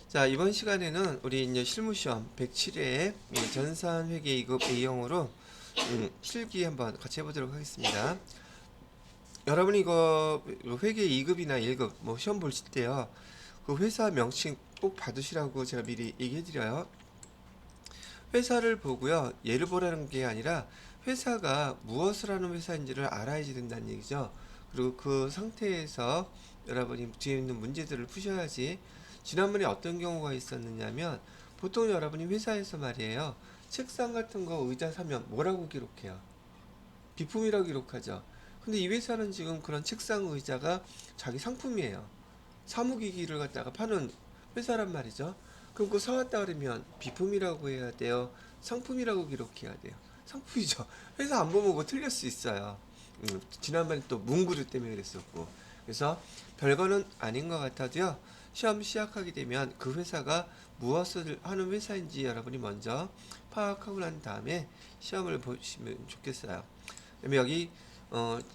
자, 이번 시간에는 우리 이제 실무시험 107회 전산회계 2급 A형으로 실기 한번 같이 해보도록 하겠습니다. 여러분이 이거 회계 2급이나 1급 뭐 시험 보실 때요, 그 회사 명칭 꼭 받으시라고 제가 미리 얘기해드려요. 회사를 보고요, 예를 보라는 게 아니라 회사가 무엇을 하는 회사인지를 알아야지 된다는 얘기죠. 그리고 그 상태에서 여러분이 뒤에 있는 문제들을 푸셔야지. 지난번에 어떤 경우가 있었느냐면, 보통 여러분이 회사에서 말이에요, 책상 같은 거 의자 사면 뭐라고 기록해요? 비품이라고 기록하죠. 근데 이 회사는 지금 그런 책상 의자가 자기 상품이에요. 사무기기를 갖다가 파는 회사란 말이죠. 그럼 그 사왔다 그러면 비품이라고 해야 돼요? 상품이라고 기록해야 돼요? 상품이죠. 회사 안 보면 뭐 틀릴 수 있어요. 지난번에 또 문구류 때문에 그랬었고. 그래서 별거는 아닌 것 같아도요, 시험 시작하게 되면 그 회사가 무엇을 하는 회사인지 여러분이 먼저 파악하고 난 다음에 시험을 보시면 좋겠어요. 그러면 여기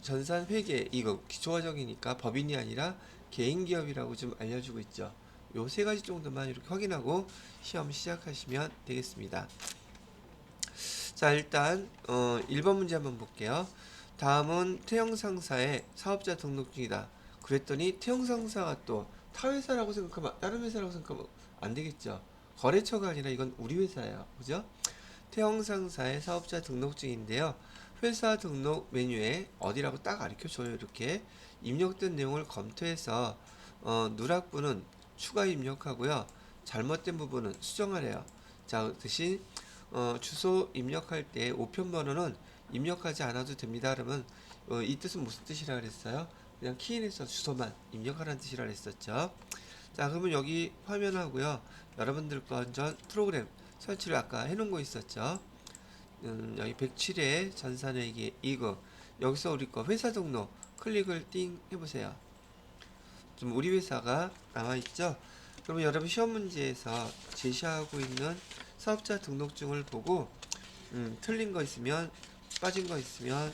전산회계 이거 기초과정이니까 법인이 아니라 개인기업이라고 좀 알려주고 있죠. 요 세 가지 정도만 이렇게 확인하고 시험 시작하시면 되겠습니다. 자, 일단 1번 문제 한번 볼게요. 다음은 태형상사의 사업자 등록증이다. 그랬더니 태형상사가 또 타회사라고 생각하면, 다른 회사라고 생각하면 안 되겠죠. 거래처가 아니라 이건 우리 회사예요. 그죠? 태형상사의 사업자 등록증인데요. 회사 등록 메뉴에 어디라고 딱 가르쳐줘요. 이렇게 입력된 내용을 검토해서 누락부는 추가 입력하고요, 잘못된 부분은 수정하래요. 자, 대신 주소 입력할 때 우편번호는 입력하지 않아도 됩니다. 그러면 이 뜻은 무슨 뜻이라 그랬어요? 그냥 키인에서 주소만 입력하라는 뜻이라 그랬었죠. 자, 그러면 여기 화면하고요, 여러분들 건전 프로그램 설치를 아까 해놓은 거 있었죠. 여기 107회 전산회계 이거, 여기서 우리 거 회사 등록 클릭을 띵 해보세요. 좀 우리 회사가 나와있죠. 그러면 여러분 시험 문제에서 제시하고 있는 사업자 등록증을 보고 틀린 거 있으면, 빠진 거 있으면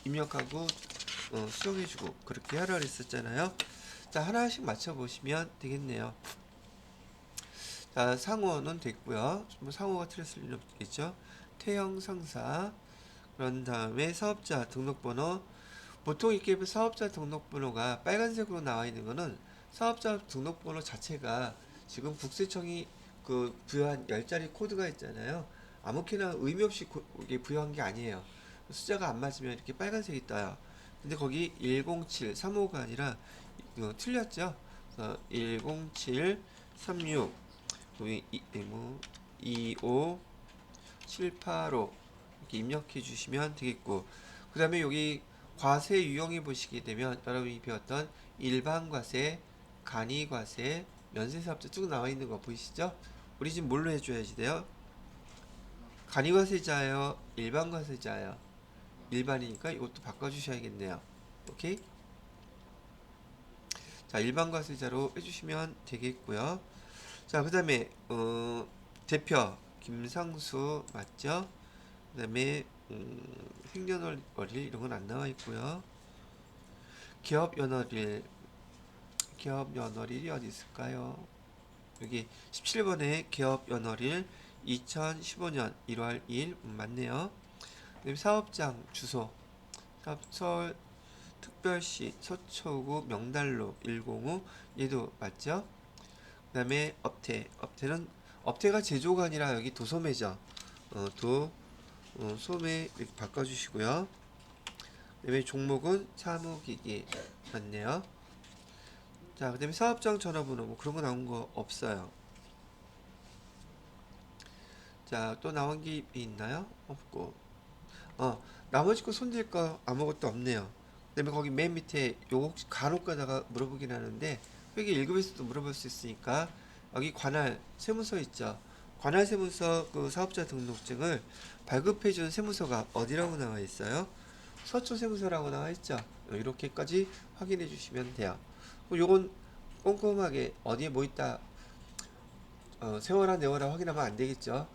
입력하고 수정해주고 그렇게 하라 그랬었잖아요. 자, 하나씩 맞춰보시면 되겠네요. 자, 상호는 됐고요. 뭐 상호가 틀렸을 일 없겠죠. 태형 상사, 그런 다음에 사업자 등록번호. 보통 이렇게 사업자 등록번호가 빨간색으로 나와 있는 거는 사업자 등록번호 자체가 지금 국세청이 그 부여한 10자리 코드가 있잖아요. 아무렇게나 의미 없이 이게 부여한 게 아니에요. 숫자가 안 맞으면 이렇게 빨간색이 떠요. 근데 거기 107, 35가 아니라 이거 틀렸죠? 107, 36, 25, 785 이렇게 입력해 주시면 되겠고, 그 다음에 여기 과세 유형해 보시게 되면 여러분이 배웠던 일반과세, 간이과세, 면세사업자 쭉 나와 있는 거 보이시죠? 우리 지금 뭘로 해줘야지 돼요? 간이과세자예요? 일반과세자예요? 일반이니까 이것도 바꿔주셔야겠네요. 오케이? 자, 일반과세자로 해주시면 되겠고요. 자, 그 다음에 대표 김상수 맞죠? 그 다음에 생년월일 이런 건 안 나와 있고요. 기업연월일이 어디 있을까요? 여기 17번에 기업연월일 2015년 1월 2일 맞네요. 그다음에 사업장 주소 서울 특별시 서초구 명달로 105 얘도 맞죠? 그 다음에 업태가 제조가 아니라 여기 도소매죠. 소매 이렇게 바꿔주시고요. 그 다음에 종목은 사무기기 맞네요. 자, 그 다음에 사업장 전화번호 뭐 그런 거 나온 거 없어요. 자, 또 나온 게 있나요? 없고. 나머지 거 손댈 거 아무것도 없네요. 그 다음에 거기 맨 밑에 요거 혹시 간혹 가다가 물어보긴 하는데 회계 1급에서도 물어볼 수 있으니까 여기 관할 세무서 있죠. 관할 세무서 그 사업자 등록증을 발급해준 세무서가 어디라고 나와 있어요? 서초 세무서라고 나와 있죠. 이렇게까지 확인해 주시면 돼요. 요건 꼼꼼하게 어디에 뭐 있다 세워라 내워라 확인하면 안 되겠죠.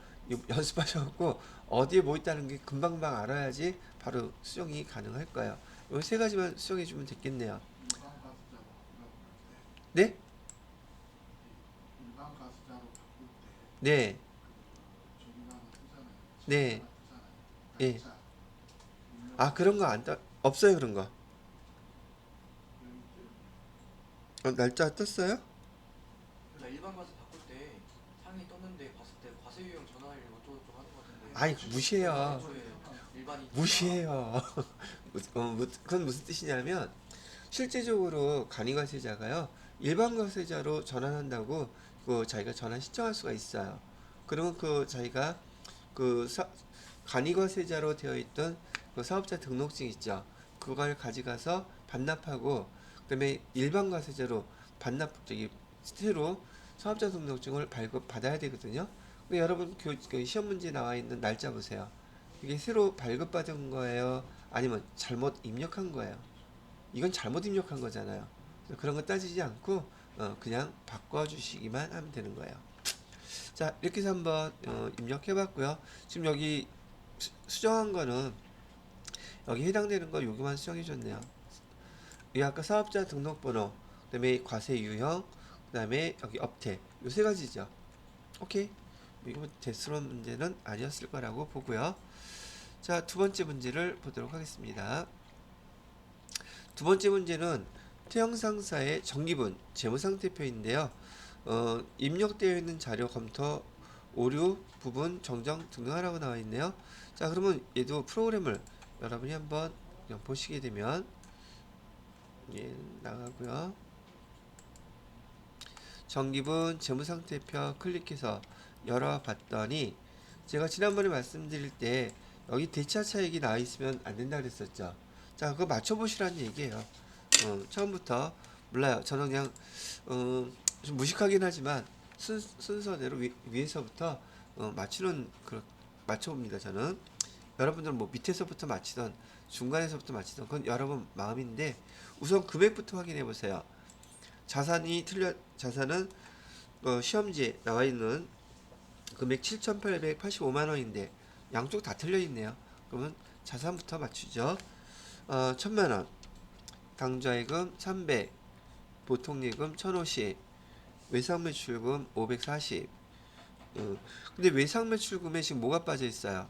연습하셔갖고 어디에 뭐 있다는 게 금방금방 알아야지 바로 수정이 가능할 거예요. 요 세 가지만 수정해 주면 됐겠네요. 네? 네, 네, 예. 아, 그런 거 없어요, 그런 거. 날짜 떴어요? 나 일반 가서 바꿀 때 상이 떴는데 봤을 때 과세 유형 전환하려고 어쩌고저쩌고 하는 것 같은데 아이, 무시해요. 애초에 일반이 뜨더라. 무시해요. 그건 무슨 뜻이냐면, 실제적으로 간이과세자가요, 일반 과세자로 전환한다고 그 자기가 전환 신청할 수가 있어요. 그러면 그 자기가 그 간이과세자로 되어 있던 그 사업자 등록증 있죠. 그걸 가져가서 반납하고 그다음에 일반 과세자로 저기 새로 사업자 등록증을 발급받아야 되거든요. 근데 여러분 그 시험 문제 나와 있는 날짜 보세요. 이게 새로 발급받은 거예요? 아니면 잘못 입력한 거예요? 이건 잘못 입력한 거잖아요. 그런 거 따지지 않고 그냥 바꿔주시기만 하면 되는 거예요. 자, 이렇게 해서 한번 입력해 봤고요. 지금 여기 수정한 거는 여기 해당되는 거 여기만 수정해 줬네요. 이 아까 사업자 등록번호, 그다음에 과세 유형, 그다음에 여기 업태 요 세 가지죠. 오케이. 이거 대수론 문제는 아니었을 거라고 보고요. 자, 두 번째 문제를 보도록 하겠습니다. 두 번째 문제는 태형상사의 정기분 재무상태표인데요. 입력되어 있는 자료 검토 오류 부분 정정 등등하라고 나와 있네요. 자, 그러면 얘도 프로그램을 여러분이 한번 그냥 보시게 되면 나가고요. 정기분 재무상태표 클릭해서 열어봤더니 제가 지난번에 말씀드릴 때 여기 대차 차익이 나와 있으면 안 된다 그랬었죠. 자, 그거 맞춰보시라는 얘기예요. 처음부터 몰라요. 저는 그냥 좀 무식하긴 하지만 순서대로 위에서부터 맞춰봅니다. 저는 여러분들은 뭐 밑에서부터 맞히던 중간에서부터 맞히던 그건 여러분 마음인데 우선 금액부터 확인해 보세요. 자산은 시험지에 나와 있는 금액 7,885만 원인데 양쪽 다 틀려 있네요. 그러면 자산부터 맞추죠. 1,000만 원, 당좌예금 300, 보통예금 1,050, 외상매출금 540. 근데 외상매출금에 지금 뭐가 빠져 있어요?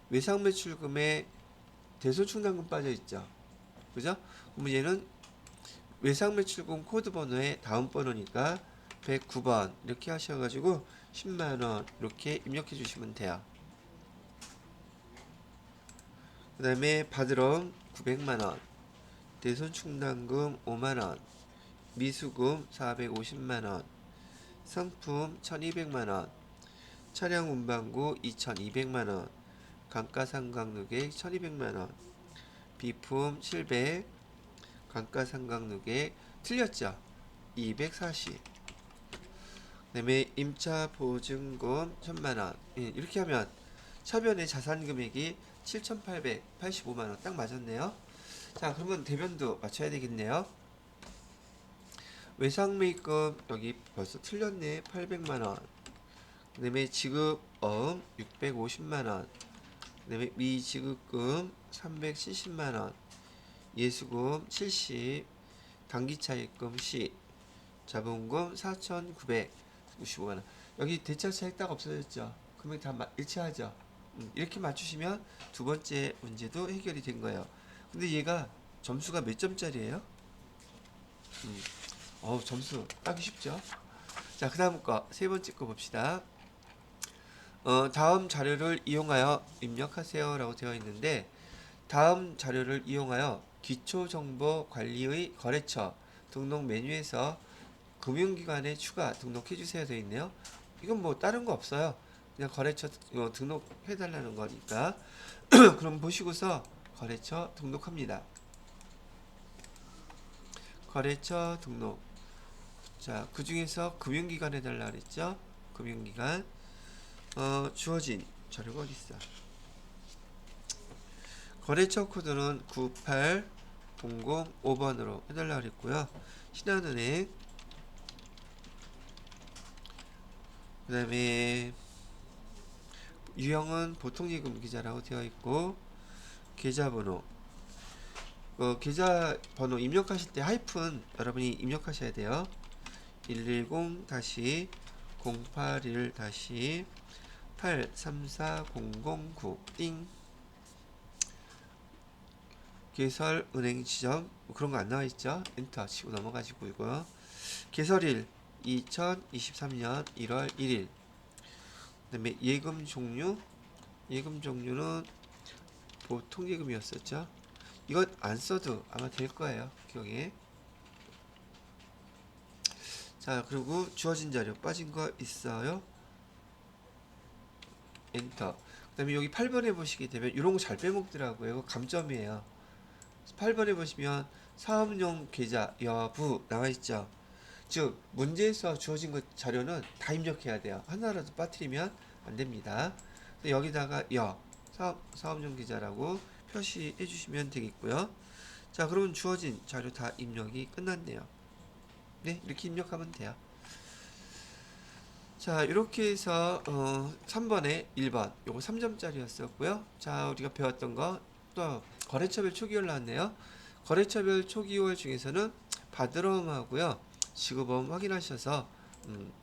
외상매출금에 대손충당금 빠져 있죠. 그죠? 그럼 얘는 외상매출금 코드 번호의 다음 번호니까 109번 이렇게 하셔가지고 10만원 이렇게 입력해 주시면 돼요. 그 다음에 받으러 900만원, 대손충당금 5만원, 미수금 450만원, 상품 1200만원, 차량 운반구 2200만원, 감가상각누계 1200만원, 비품 700, 감가상각누계 틀렸죠? 240. 그 다음에 임차 보증금 1000만원. 이렇게 하면 차변의 자산 금액이 7885만원 딱 맞았네요. 자, 그러면 대변도 맞춰야 되겠네요. 외상매입금 여기 벌써 틀렸네. 800만원. 그 다음에 지급어음 650만원. 그 다음에 미지급금 370만원. 예수금 70. 단기차입금 10. 자본금 4,995만원. 여기 대차 차익 딱 없어졌죠. 금액 다 일치하죠. 이렇게 맞추시면 두 번째 문제도 해결이 된 거예요. 근데 얘가 점수가 몇 점짜리예요? 점수 따기 쉽죠. 자, 그 다음 거 세 번째 거 봅시다. 다음 자료를 이용하여 입력하세요 라고 되어 있는데 다음 자료를 이용하여 기초정보관리의 거래처 등록 메뉴에서 금융기관에 추가 등록해 주세요 되어 있네요. 이건 뭐 다른 거 없어요. 그냥 거래처 등록해 달라는 거니까 그럼 보시고서 거래처 등록합니다. 거래처 등록. 자, 그 중에서 금융기관 해달라 그랬죠. 금융기관 주어진 자료가 어디 있어? 거래처 코드는 98005번으로 해달라 그랬고요. 신한은행. 그 다음에 유형은 보통예금 계좌라고 되어 있고 계좌번호. 계좌번호 입력하실 때 하이픈 여러분이 입력하셔야 돼요. 110-01 081-834009 띵. 개설 은행 지점 뭐 그런 거 안 나와 있죠? 엔터 치고 넘어가시고 이거 개설일 2023년 1월 1일. 그다음에 예금 종류는 보통 예금이었었죠. 이건 안 써도 아마 될 거예요. 기억에. 자, 그리고 주어진 자료 빠진 거 있어요? 엔터. 그다음에 여기 8번에 보시게 되면 이런 거 잘 빼먹더라고요. 이거 감점이에요. 8번에 보시면 사업용 계좌 여부 나와 있죠. 즉 문제에서 주어진 것 자료는 다 입력해야 돼요. 하나라도 빠뜨리면 안 됩니다. 여기다가 사업용 계좌라고 표시해 주시면 되겠고요. 자, 그러면 주어진 자료 다 입력이 끝났네요. 네, 이렇게 입력하면 돼요. 자, 이렇게 해서 3번에 1번 요거 3점짜리였었고요. 자, 우리가 배웠던 거 또 거래처별 초기월 나왔네요. 거래처별 초기월 중에서는 바드럼하고요, 지급원 확인하셔서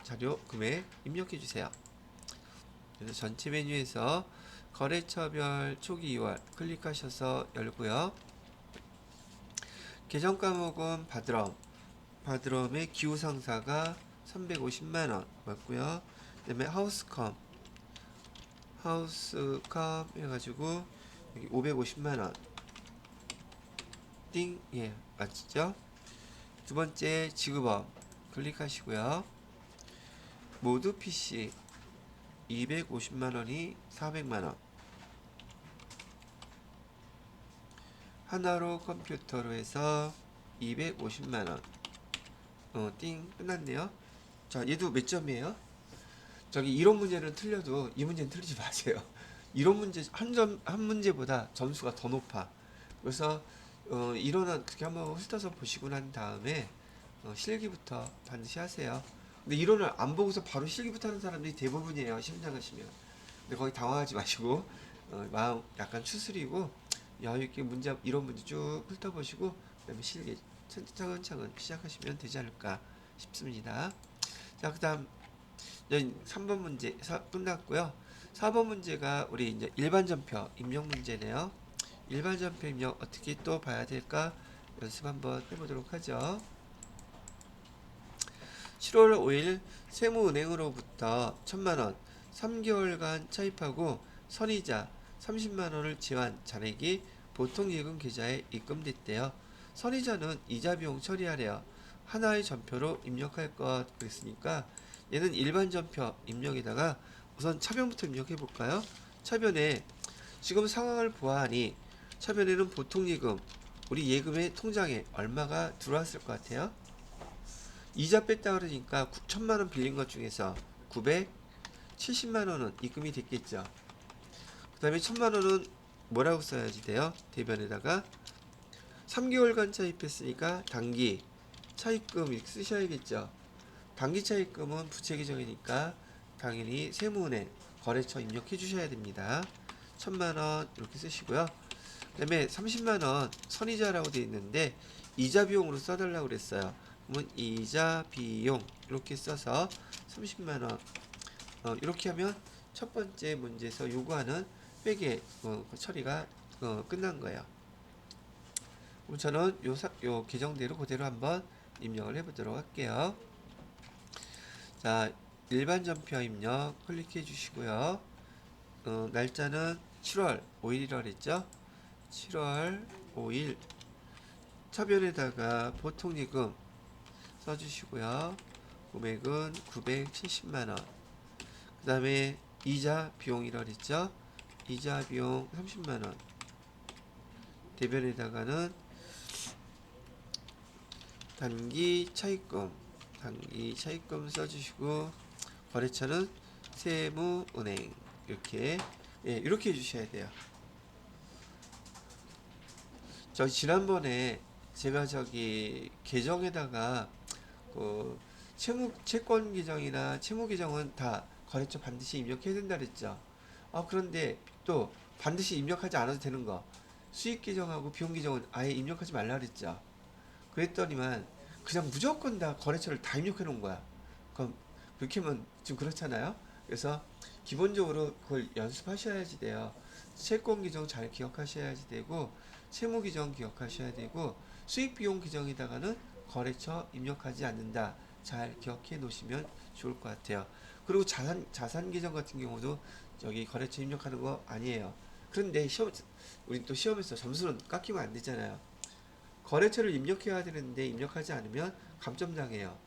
자료 금액 입력해 주세요. 그래서 전체 메뉴에서 거래처별 초기월 클릭하셔서 열고요. 계정 과목은 바드럼의 기후상사가 350만원 맞고요. 그 다음에 하우스컴 해가지고 여기 550만원 띵. 예, 맞죠? 두 번째 지급업 클릭하시고요. 모두 PC 250만원이 400만원. 하나로 컴퓨터로 해서 250만원. 띵. 끝났네요. 자, 얘도 몇 점이에요? 저기 이론 문제는 틀려도 이 문제는 틀리지 마세요. 이론 문제 한 문제보다 점수가 더 높아. 그래서 이론은 그렇게 한번 훑어서 보시고 난 다음에 실기부터 반드시 하세요. 근데 이론을 안 보고서 바로 실기부터 하는 사람들이 대부분이에요. 시험 나가시면. 근데 거기 당황하지 마시고 마음 약간 추스리고 여유있게 이론 문제 쭉 훑어보시고 그다음에 실기 차근차근 시작하시면 되지 않을까 싶습니다. 자, 그 다음 3번 문제 끝났고요. 4번 문제가 우리 이제 일반전표 입력 문제네요. 일반전표 입력 어떻게 또 봐야 될까 연습 한번 해보도록 하죠. 7월 5일 세무은행으로부터 1000만원 3개월간 차입하고 선이자 30만원을 지원 잔액이 보통예금 계좌에 입금됐대요. 선이자는 이자 비용 처리하래요. 하나의 전표로 입력할 것 그랬으니까 얘는 일반 전표 입력에다가 우선 차변부터 입력해 볼까요? 차변에 지금 상황을 보아하니 차변에는 보통예금 우리 예금의 통장에 얼마가 들어왔을 것 같아요? 이자 뺐다 그러니까 9천만원 빌린 것 중에서 970만원은 입금이 됐겠죠. 그 다음에 1000만원은 뭐라고 써야지 돼요? 대변에다가 3개월간 차입했으니까 단기 차입금 이렇게 쓰셔야겠죠. 단기 차입금은 부채 계정이니까 당연히 세무은행 거래처 입력해 주셔야 됩니다. 1000만원 이렇게 쓰시고요. 그 다음에 30만원 선이자라고 되어 있는데 이자 비용으로 써달라고 그랬어요. 그러면 이자 비용 이렇게 써서 30만원 이렇게 하면 첫 번째 문제에서 요구하는 회계 처리가 끝난 거예요. 그럼 저는 요 계정대로 그대로 한번 입력을 해보도록 할게요. 자, 일반 전표 입력 클릭해 주시고요. 날짜는 7월 5일이라고 했죠. 7월 5일 차변에다가 보통예금 써주시고요. 금액은 970만원. 그 다음에 이자 비용이라고 했죠. 이자 비용 30만원. 대변에다가는 단기 차입금 써주시고 거래처는 세무은행 이렇게 이렇게 해주셔야 돼요. 저 지난번에 제가 계정에다가 채권 계정이나 채무 계정은 다 거래처 반드시 입력해야 된다 그랬죠. 그런데 또 반드시 입력하지 않아도 되는 거 수익 계정하고 비용 계정은 아예 입력하지 말라 그랬죠. 그랬더니만 그냥 무조건 다 거래처를 다 입력해 놓은 거야. 그렇게 하면 좀 그렇잖아요. 그래서 기본적으로 그걸 연습하셔야지 돼요. 채권 규정 잘 기억하셔야지 되고, 채무 규정 기억하셔야 되고, 수익 비용 규정에다가는 거래처 입력하지 않는다. 잘 기억해 놓으시면 좋을 것 같아요. 그리고 자산 계정 같은 경우도 여기 거래처 입력하는 거 아니에요. 그런데 우리 또 시험에서 점수는 깎이면 안 되잖아요. 거래처를 입력해야 되는데 입력하지 않으면 감점당해요.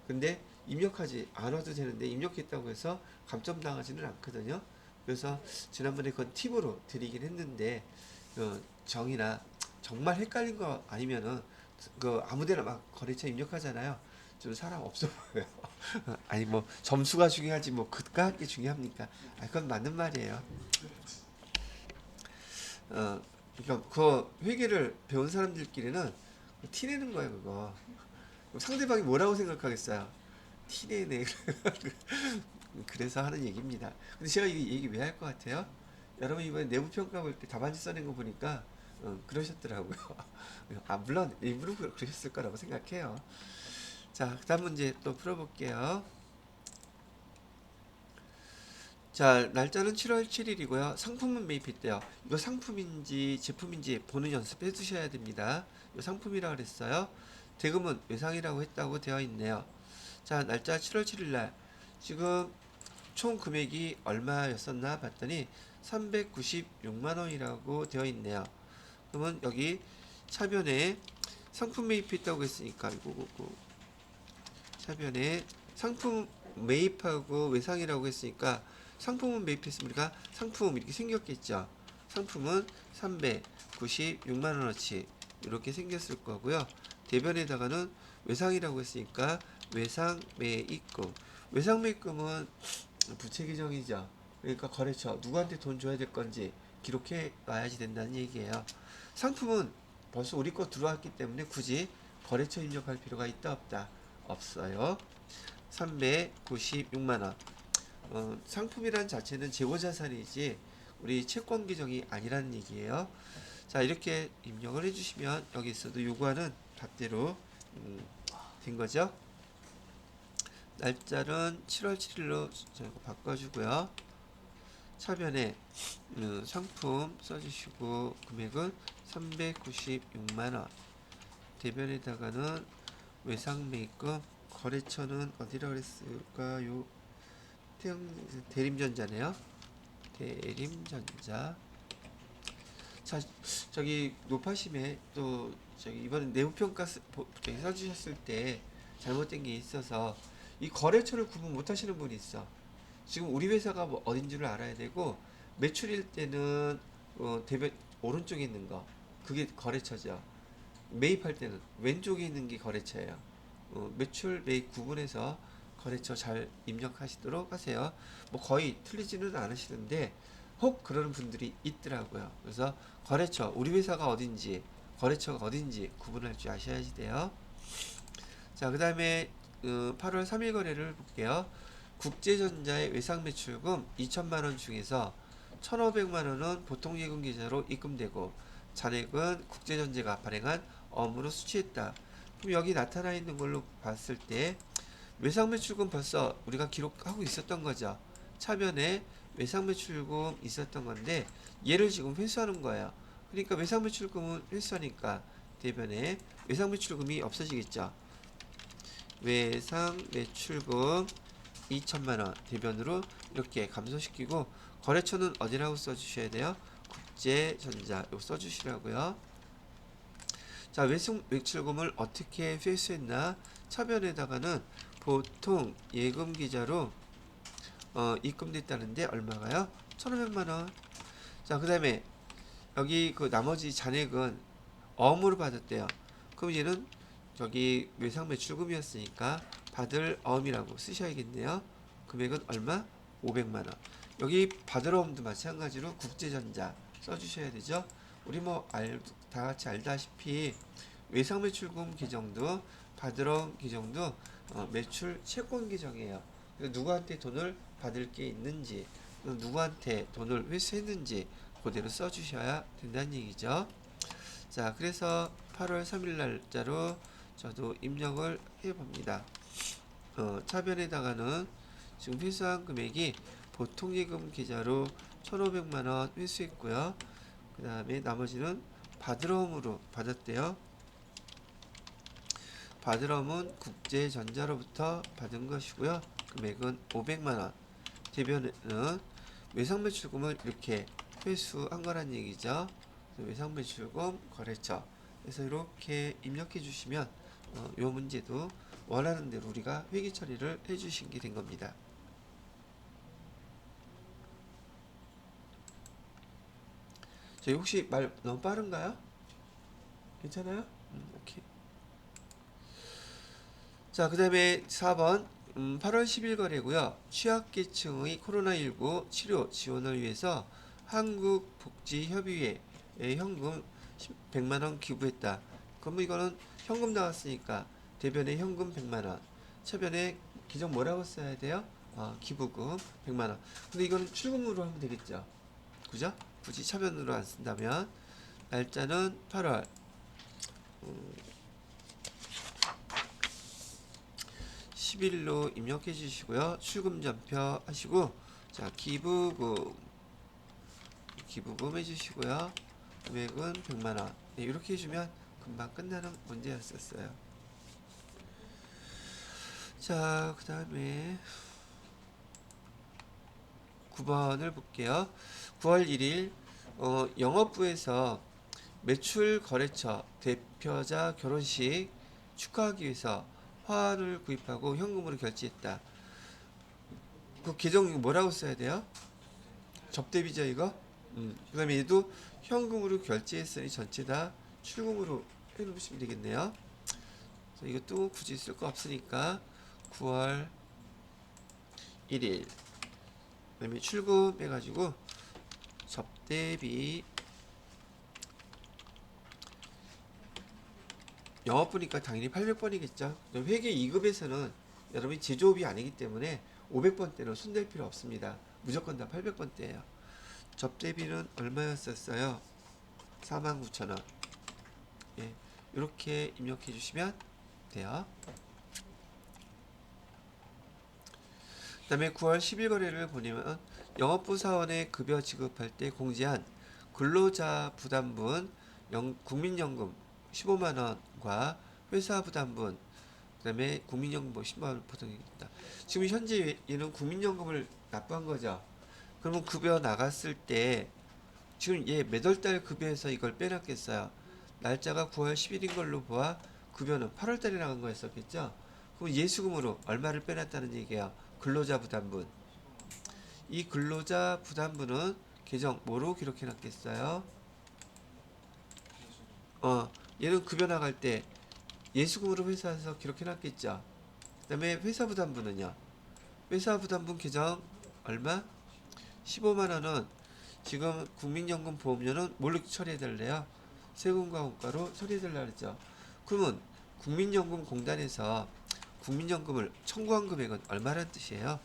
근데 입력하지 않아도 되는데 입력했다고 해서 감점당하지는 않거든요. 그래서 지난번에 그건 팁으로 드리긴 했는데 정의나 정말 헷갈린 거 아니면은 그 아무데나 막 거래처 입력하잖아요. 좀 사람 없어 보여요. 아니 뭐 점수가 중요하지 뭐 그깟 게 중요합니까? 아, 그건 맞는 말이에요. 그러니까 그 회계를 배운 사람들끼리는 티내는 거예요, 그거. 그럼 상대방이 뭐라고 생각하겠어요? 티내네. 그래서 하는 얘기입니다. 근데 제가 이 얘기 왜 할 것 같아요? 여러분 이번에 내부 평가 볼 때 답안지 써낸 거 보니까 그러셨더라고요. 아, 물론 일부러 그러셨을 거라고 생각해요. 자, 그다음 문제 또 풀어볼게요. 자, 날짜는 7월 7일이고요. 상품은 매입했대요. 이거 상품인지 제품인지 보는 연습해 두셔야 됩니다. 이거 상품이라고 그랬어요. 대금은 외상이라고 했다고 되어 있네요. 자, 날짜 7월 7일 날 지금 총 금액이 얼마였었나 봤더니 396만 원이라고 되어 있네요. 그러면 여기 차변에 상품 매입했다고 했으니까 이거 차변에 상품 매입하고 외상이라고 했으니까 상품은 매입했으니까 상품 이렇게 생겼겠죠. 상품은 396만 원어치 이렇게 생겼을 거고요. 대변에다가는 외상이라고 했으니까 외상 매입금. 외상 매입금은 부채 규정이죠. 그러니까 거래처 누구한테 돈 줘야 될 건지 기록해 놔야지 된다는 얘기예요. 상품은 벌써 우리 거 들어왔기 때문에 굳이 거래처 입력할 필요가 있다 없다? 없어요. 396만원. 상품이란 자체는 재고자산이지 우리 채권 규정이 아니라는 얘기예요. 자, 이렇게 입력을 해주시면 여기서도 요구하는 답대로 된 거죠. 날짜는 7월 7일로 바꿔주고요. 차변에 상품 써주시고 금액은 396만원. 대변에다가는 외상 매입금. 거래처는 어디라 그랬을까요? 대림전자네요. 대림전자. 자, 저기 높아심에 또 저기 이번에 내부평가 써주셨을 때 잘못된 게 있어서 이 거래처를 구분 못 하시는 분이 있어. 지금 우리 회사가 뭐 어딘지를 알아야 되고 매출일 때는 대변 오른쪽에 있는 거 그게 거래처죠. 매입할 때는 왼쪽에 있는 게 거래처예요. 매출 매입 구분해서 거래처 잘 입력하시도록 하세요. 뭐 거의 틀리지는 않으시는데 혹 그러는 분들이 있더라고요. 그래서 거래처 우리 회사가 어딘지 거래처가 어딘지 구분할 줄 아셔야지 돼요. 자, 그 다음에 8월 3일 거래를 볼게요. 국제전자의 외상 매출금 2천만원 중에서 1,500만원은 보통예금 계좌로 입금되고 잔액은 국제전자가 발행한 업무로 수취했다. 그럼 여기 나타나 있는 걸로 봤을 때 외상 매출금 벌써 우리가 기록하고 있었던 거죠. 차변에 외상 매출금 있었던 건데 얘를 지금 회수하는 거예요. 그러니까 외상 매출금은 회수하니까 대변에 외상 매출금이 없어지겠죠. 외상 매출금 2천만원 대변으로 이렇게 감소시키고 거래처는 어디라고 써주셔야 돼요? 국제전자 이거 써주시라고요. 자, 외상 매출금을 어떻게 회수했나? 차변에다가는 보통 예금 계좌로 입금됐다는데 얼마가요? 1,500만원. 자, 그 다음에 여기 그 나머지 잔액은 어음으로 받았대요. 그럼 얘는 저기 외상 매출금이었으니까 받을 어음이라고 쓰셔야겠네요. 금액은 얼마? 500만원. 여기 받을 어음도 마찬가지로 국제전자 써주셔야 되죠. 우리 뭐 다 같이 알다시피 외상 매출금 계정도 받을 어음 계정도 매출 채권 계정이에요. 누구한테 돈을 받을 게 있는지 누구한테 돈을 회수했는지 그대로 써주셔야 된다는 얘기죠. 자, 그래서 8월 3일 날짜로 저도 입력을 해봅니다. 차변에다가는 지금 회수한 금액이 보통예금 계좌로 1,500만원 회수했고요. 그 다음에 나머지는 바드럼으로 받았대요. 바드럼은 국제전자로부터 받은 것이고요. 금액은 500만원. 대변에는 외상매출금을 이렇게 회수한 거란 얘기죠. 외상매출금 거래처. 그래서 이렇게 입력해 주시면 요 문제도 원하는 대로 우리가 회계 처리를 해 주신 게 된 겁니다. 저희 혹시 말 너무 빠른가요? 괜찮아요? 오케이. 자, 그 다음에 4번 8월 10일 거래고요. 취약계층의 코로나19 치료 지원을 위해서 한국복지협의회에 현금 100만원 기부했다. 그럼 이거는 현금 나왔으니까 대변에 현금 100만원, 차변에 기정 뭐라고 써야 돼요? 기부금 100만원. 근데 이거는 출금으로 하면 되겠죠. 그죠? 굳이 차변으로 안 쓴다면 날짜는 8월 10일로 입력해 주시고요. 출금 전표 하시고, 자, 기부금 해 주시고요. 금액은 100만원. 네, 이렇게 해주면 금방 끝나는 문제였었어요. 자, 그 다음에 9번을 볼게요. 9월 1일 영업부에서 매출 거래처 대표자 결혼식 축하하기 위해서 화환을 구입하고 현금으로 결제했다. 그 계정 뭐라고 써야 돼요? 접대비죠 이거? 그 다음에 얘도 현금으로 결제했으니 전체 다 출금으로 해놓으시면 되겠네요. 그래서 이것도 굳이 쓸 거 없으니까 9월 1일 그 다음에 출금해가지고 접대비 영업부니까 당연히 800번이겠죠. 회계 2급에서는 여러분이 제조업이 아니기 때문에 500번대로 손댈 필요 없습니다. 무조건 다 800번대예요. 접대비는 얼마였었어요? 49,000원. 예, 이렇게 입력해 주시면 돼요. 그 다음에 9월 10일 거래를 보내면 영업부 사원에 급여 지급할 때 공제한 근로자 부담분 국민연금 15만원과 회사 부담분 그 다음에 국민연금 10만원 보통입니다. 지금 현재 얘는 국민연금을 납부한 거죠. 그러면 급여 나갔을 때 지금 얘 몇 월달 급여에서 이걸 빼놨겠어요. 날짜가 9월 10일인 걸로 보아 급여는 8월달에 나간 거였었겠죠. 그럼 예수금으로 얼마를 빼놨다는 얘기예요. 근로자 부담분. 이 근로자 부담분은 계정 뭐로 기록해 놨겠어요? 얘는 급여 나갈 때 예수금으로 회사에서 기록해 놨겠죠. 그 다음에 회사 부담분은요. 회사 부담분 계정 얼마? 15만원은 지금 국민연금 보험료는 뭘로 처리해달래요? 세금과 원가로 처리해달라 그랬죠. 그러면 국민연금공단에서 국민연금을 청구한 금액은 얼마란 뜻이에요?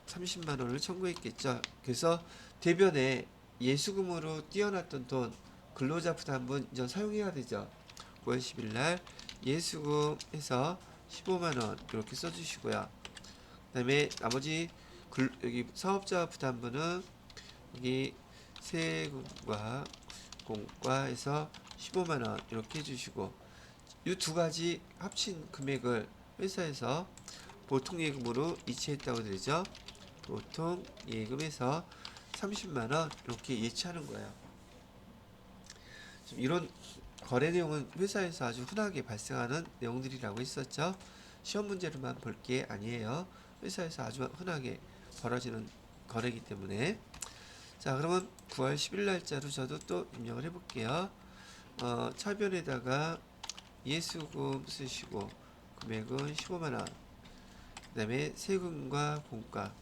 30만원을 청구했겠죠. 그래서 대변에 예수금으로 띄어놨던 돈 근로자 부담분 이전 사용해야 되죠. 9월 10일 날 예수금에서 15만원 이렇게 써주시고요. 그 다음에 나머지 여기 사업자 부담분은 여기 세금과 공과에서 15만원 이렇게 해주시고 이 두 가지 합친 금액을 회사에서 보통예금으로 이체했다고 되죠. 보통예금에서 30만원 이렇게 예치하는 거예요. 이런 거래 내용은 회사에서 아주 흔하게 발생하는 내용들이라고 했었죠. 시험 문제로만 볼 게 아니에요. 회사에서 아주 흔하게 벌어지는 거래이기 때문에. 자, 그러면 9월 10일 날짜로 저도 또 입력을 해볼게요. 차변에다가 예수금 쓰시고 금액은 15만원 그 다음에 세금과 공과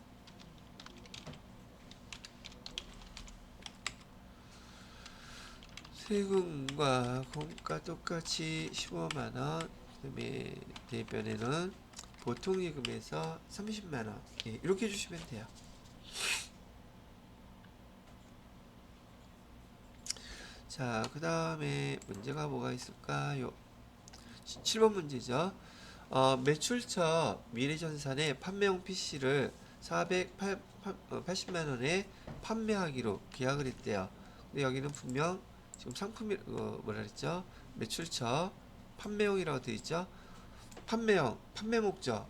세금과 공과 똑같이 15만원 그 다음에 대변에는 보통예금에서 30만원 예, 이렇게 해주시면 돼요. 자, 그 다음에 문제가 뭐가 있을까요? 7번 문제죠. 매출처 미래전산의 판매용 PC를 480만 원에 판매하기로 계약을 했대요. 근데 여기는 분명 지금 상품이 뭐라 그랬죠? 매출처 판매용이라고 되어 있죠? 판매용, 판매 목적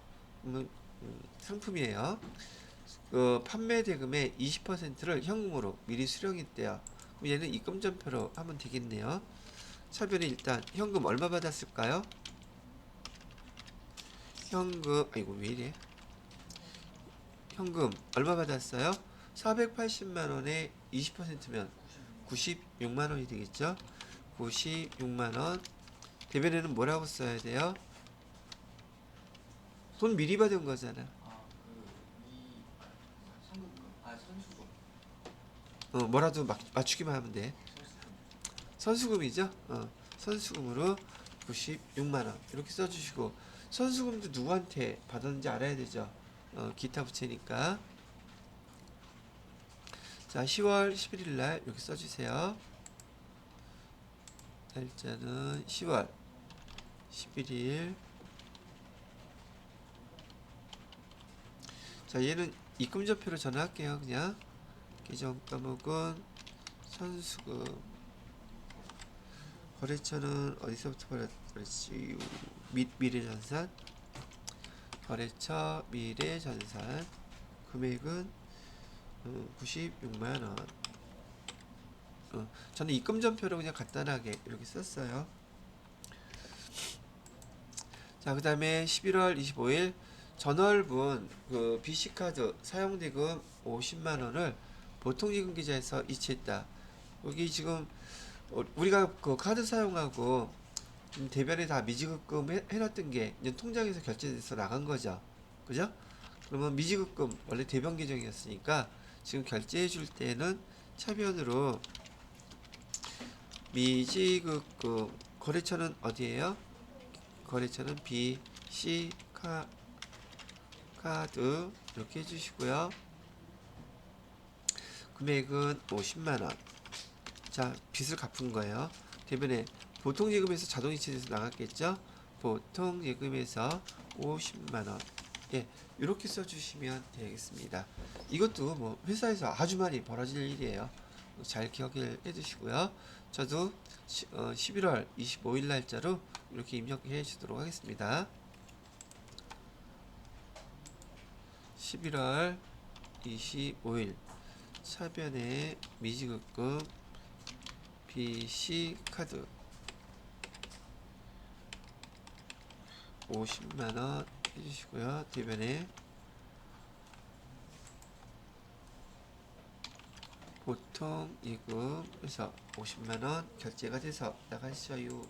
상품이에요. 판매 대금의 20%를 현금으로 미리 수령했대요. 그럼 얘는 입금전표로 하면 되겠네요. 차별이 일단 현금 얼마 받았을까요? 현금 아이고 왜 이래? 현금 얼마 받았어요? 480만 원에 20%면 96만 원이 되겠죠? 96만 원. 대변에는 뭐라고 써야 돼요? 돈 미리 받은 거잖아. 아그이 상급금 선수금 뭐라도 맞추기만 하면 돼. 선수금 선수금이죠? 선수금으로 96만 원 이렇게 써주시고 선수금도 누구한테 받았는지 알아야 되죠. 기타 부채니까. 자, 10월 11일 날 여기 써주세요. 날짜는 10월 11일. 자, 얘는 입금전표로 전화할게요. 그냥 계정 과목은 선수금. 거래처는 어디서부터 벌었지? 미래전산. 거래처 미래전산. 금액은 96만 원. 저는 입금전표로 그냥 간단하게 이렇게 썼어요. 자, 그 다음에 11월 25일 전월분 그 BC카드 사용대금 50만 원을 보통지급 계좌에서 이체했다. 여기 지금 우리가 그 카드 사용하고 대변에 다 미지급금 해놨던 게 이제 통장에서 결제돼서 나간 거죠. 그죠? 그러면 미지급금 원래 대변 계정이었으니까 지금 결제해 줄 때는 차변으로 미지급금 거래처는 어디예요? 거래처는 BC 카드 이렇게 해주시고요. 금액은 50만원. 자, 빚을 갚은 거예요. 대변에 보통예금에서 자동이체돼서 나갔겠죠? 보통예금에서 50만원. 예, 이렇게 써주시면 되겠습니다. 이것도 뭐 회사에서 아주 많이 벌어질 일이에요. 잘 기억해 두시고요. 저도 11월 25일 날짜로 이렇게 입력해 주도록 하겠습니다. 11월 25일 차변에 미지급금 BC카드 50만원 해주시고요. 대변에 보통 예금에서 50만원 결제가 돼서 나가셔요.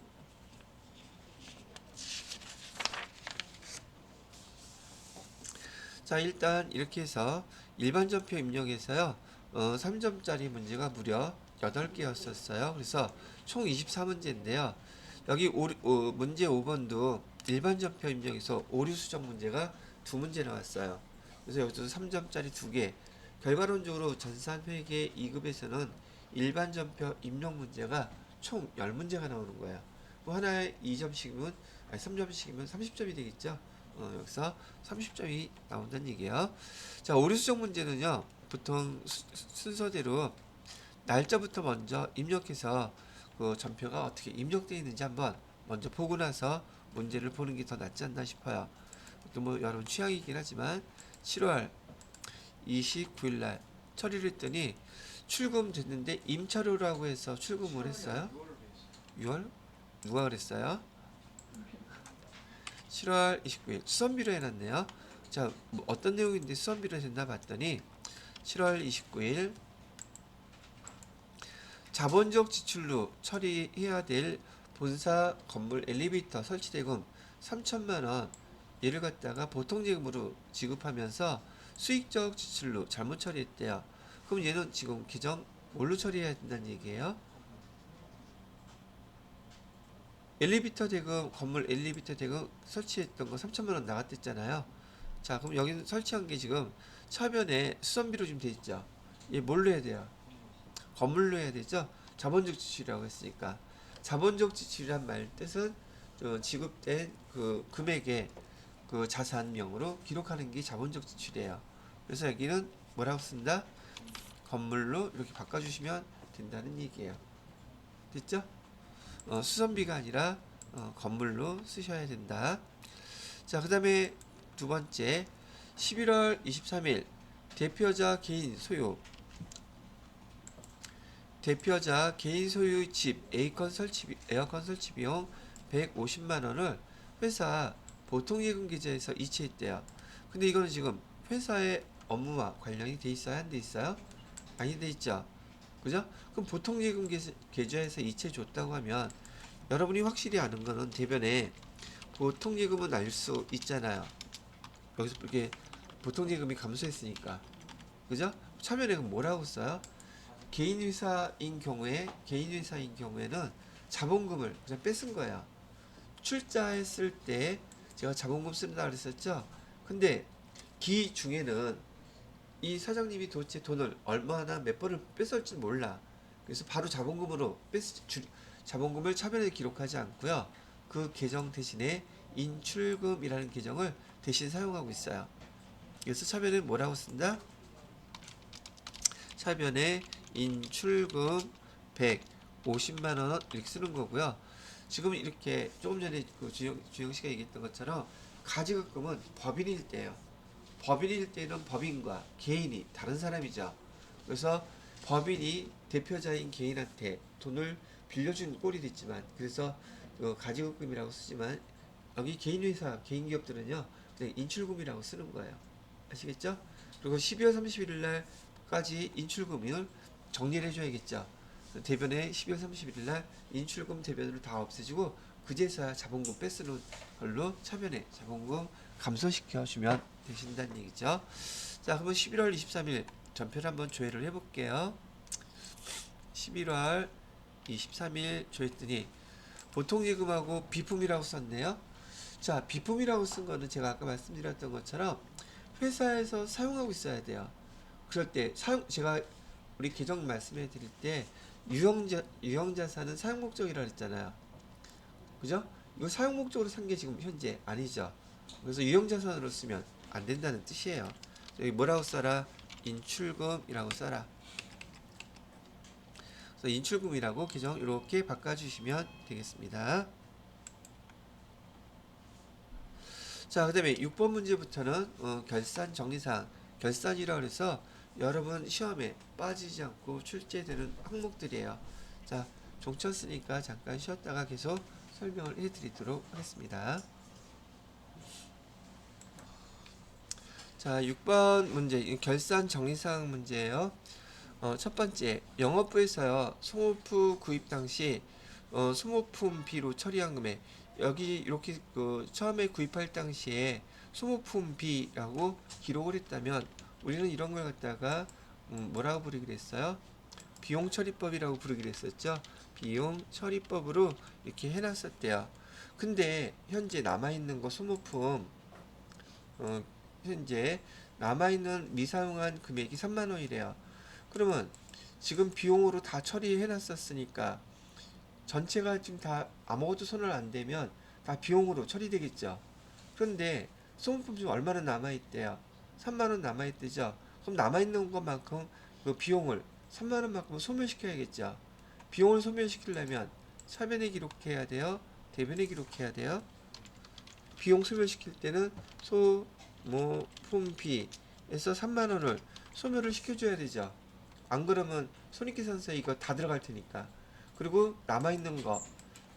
자, 일단 이렇게 해서 일반전표 입력에서요 3점짜리 문제가 무려 8개였었어요. 그래서 총 24문제인데요. 여기 문제 5번도 일반전표 입력에서 오류 수정 문제가 2문제 나왔어요. 그래서 여기서 3점짜리 2개. 결과론적으로 전산회계 2급에서는 일반전표 입력 문제가 총 10문제가 나오는 거예요. 뭐 하나에 2점씩이면 3점씩이면 30점이 되겠죠. 여기서 30점이 나온다는 얘기예요. 자, 오류 수정 문제는요. 보통 순서대로 날짜부터 먼저 입력해서 그 전표가 어떻게 입력되어 있는지 한번 먼저 보고 나서 문제를 보는 게 더 낫지 않나 싶어요. 또 뭐 여러분 취향이긴 하지만 7월 29일 날 처리를 했더니 출금됐는데 임차료라고 해서 출금을 했어요. 6월? 누가 그랬어요? 7월 29일 수선비로 해놨네요. 자, 뭐 어떤 내용인데 수선비로 했나 봤더니 7월 29일 자본적 지출로 처리해야 될 본사 건물 엘리베이터 설치대금 3천만원 얘를 갖다가 보통예금으로 지급하면서 수익적 지출로 잘못 처리했대요. 그럼 얘는 지금 계정 뭘로 처리해야 된다는 얘기예요? 엘리베이터 대금, 건물 엘리베이터 대금 설치했던 거 3천만원 나갔댔잖아요. 자, 그럼 여기는 설치한 게 지금 차변에 수선비로 좀 돼 있죠. 얘 뭘로 해야 돼요? 건물로 해야 되죠. 자본적 지출이라고 했으니까 자본적 지출이란 말 뜻은 지급된 그 금액의 그 자산명으로 기록하는 게 자본적 지출이에요. 그래서 여기는 뭐라고 쓴다? 건물로 이렇게 바꿔주시면 된다는 얘기예요. 됐죠? 수선비가 아니라 건물로 쓰셔야 된다. 자, 그 다음에 두 번째 11월 23일 대표자 개인 소유 집 에어컨 설치 비용 150만원을 회사 보통예금 계좌에서 이체했대요. 근데 이거는 지금 회사의 업무와 관련이 돼 있어요? 안 돼 있어요? 아니, 돼 있죠? 그죠? 그럼 보통예금 계좌에서 이체 줬다고 하면 여러분이 확실히 아는 거는 대변에 보통예금은 알 수 있잖아요. 여기서 이렇게 보통예금이 감소했으니까. 그죠? 차변액은 뭐라고 써요? 개인회사인 경우에는 자본금을 그냥 뺏은 거예요. 출자했을 때 제가 자본금 쓴다 그랬었죠? 근데 기 중에는 이 사장님이 도대체 돈을 얼마나 몇 번을 뺏을지 몰라. 그래서 바로 자본금을 차변에 기록하지 않고요. 그 계정 대신에 인출금이라는 계정을 대신 사용하고 있어요. 그래서 차변에 뭐라고 쓴다? 차변에 인출금 150만원 이렇게 쓰는 거고요. 지금 이렇게 조금 전에 그 주영 씨가 얘기했던 것처럼 가지급금은 법인일 때예요. 법인일 때는 법인과 개인이 다른 사람이죠. 그래서 법인이 대표자인 개인한테 돈을 빌려준 꼴이 됐지만, 그래서 가지급금이라고 쓰지만 여기 개인회사, 개인기업들은요 그냥 인출금이라고 쓰는 거예요. 아시겠죠? 그리고 12월 31일 날까지 인출금을 정리를 해줘야겠죠. 대변에 12월 31일 날 인출금 대변으로 다 없애지고 그제서야 자본금 뺏는 걸로 차변에 자본금 감소시켜주면 되신다는 얘기죠. 자, 그러면 11월 23일 전표를 한번 조회를 해볼게요. 11월 23일 조회했더니 보통예금하고 비품이라고 썼네요. 자, 비품이라고 쓴 거는 제가 아까 말씀드렸던 것처럼 회사에서 사용하고 있어야 돼요. 그럴 때 제가 우리 계정 말씀해 드릴 때 유형자산은 사용 목적이라 그랬잖아요. 그죠? 이거 사용 목적으로 산 게 지금 현재 아니죠. 그래서 유형자산으로 쓰면 안 된다는 뜻이에요. 여기 뭐라고 써라? 인출금이라고 써라. 그래서 인출금이라고 계정 이렇게 바꿔주시면 되겠습니다. 자, 그 다음에 6번 문제부터는 결산 정리사항, 결산이라고 해서 여러분 시험에 빠지지 않고 출제되는 항목들이에요. 자, 종쳤으니까 잠깐 쉬었다가 계속 설명을 해드리도록 하겠습니다. 자, 6번 문제, 결산 정리사항 문제예요. 첫 번째, 영업부에서요 소모품 구입 당시 소모품비로 처리한 금액, 여기 이렇게 처음에 구입할 당시에 소모품비라고 기록을 했다면 우리는 이런 걸 갖다가 뭐라고 부르기로 했어요? 비용 처리법이라고 부르기로 했었죠. 비용 처리법으로 이렇게 해놨었대요. 근데 현재 남아있는 거 소모품 현재 남아있는 미사용한 금액이 3만원이래요. 그러면 지금 비용으로 다 처리해놨었으니까 전체가 지금 다 아무것도 손을 안 대면 다 비용으로 처리되겠죠. 그런데 소모품 중 얼마나 남아있대요? 3만원 남아있대죠. 그럼 남아있는 것만큼 그 비용을 3만원만큼 소멸시켜야겠죠. 비용을 소멸시키려면 차변에 기록해야 돼요? 대변에 기록해야 돼요? 비용 소멸시킬 때는 소모품비에서 3만원을 소멸을 시켜줘야 되죠. 안 그러면 손익계산서에 이거 다 들어갈 테니까. 그리고 남아있는 거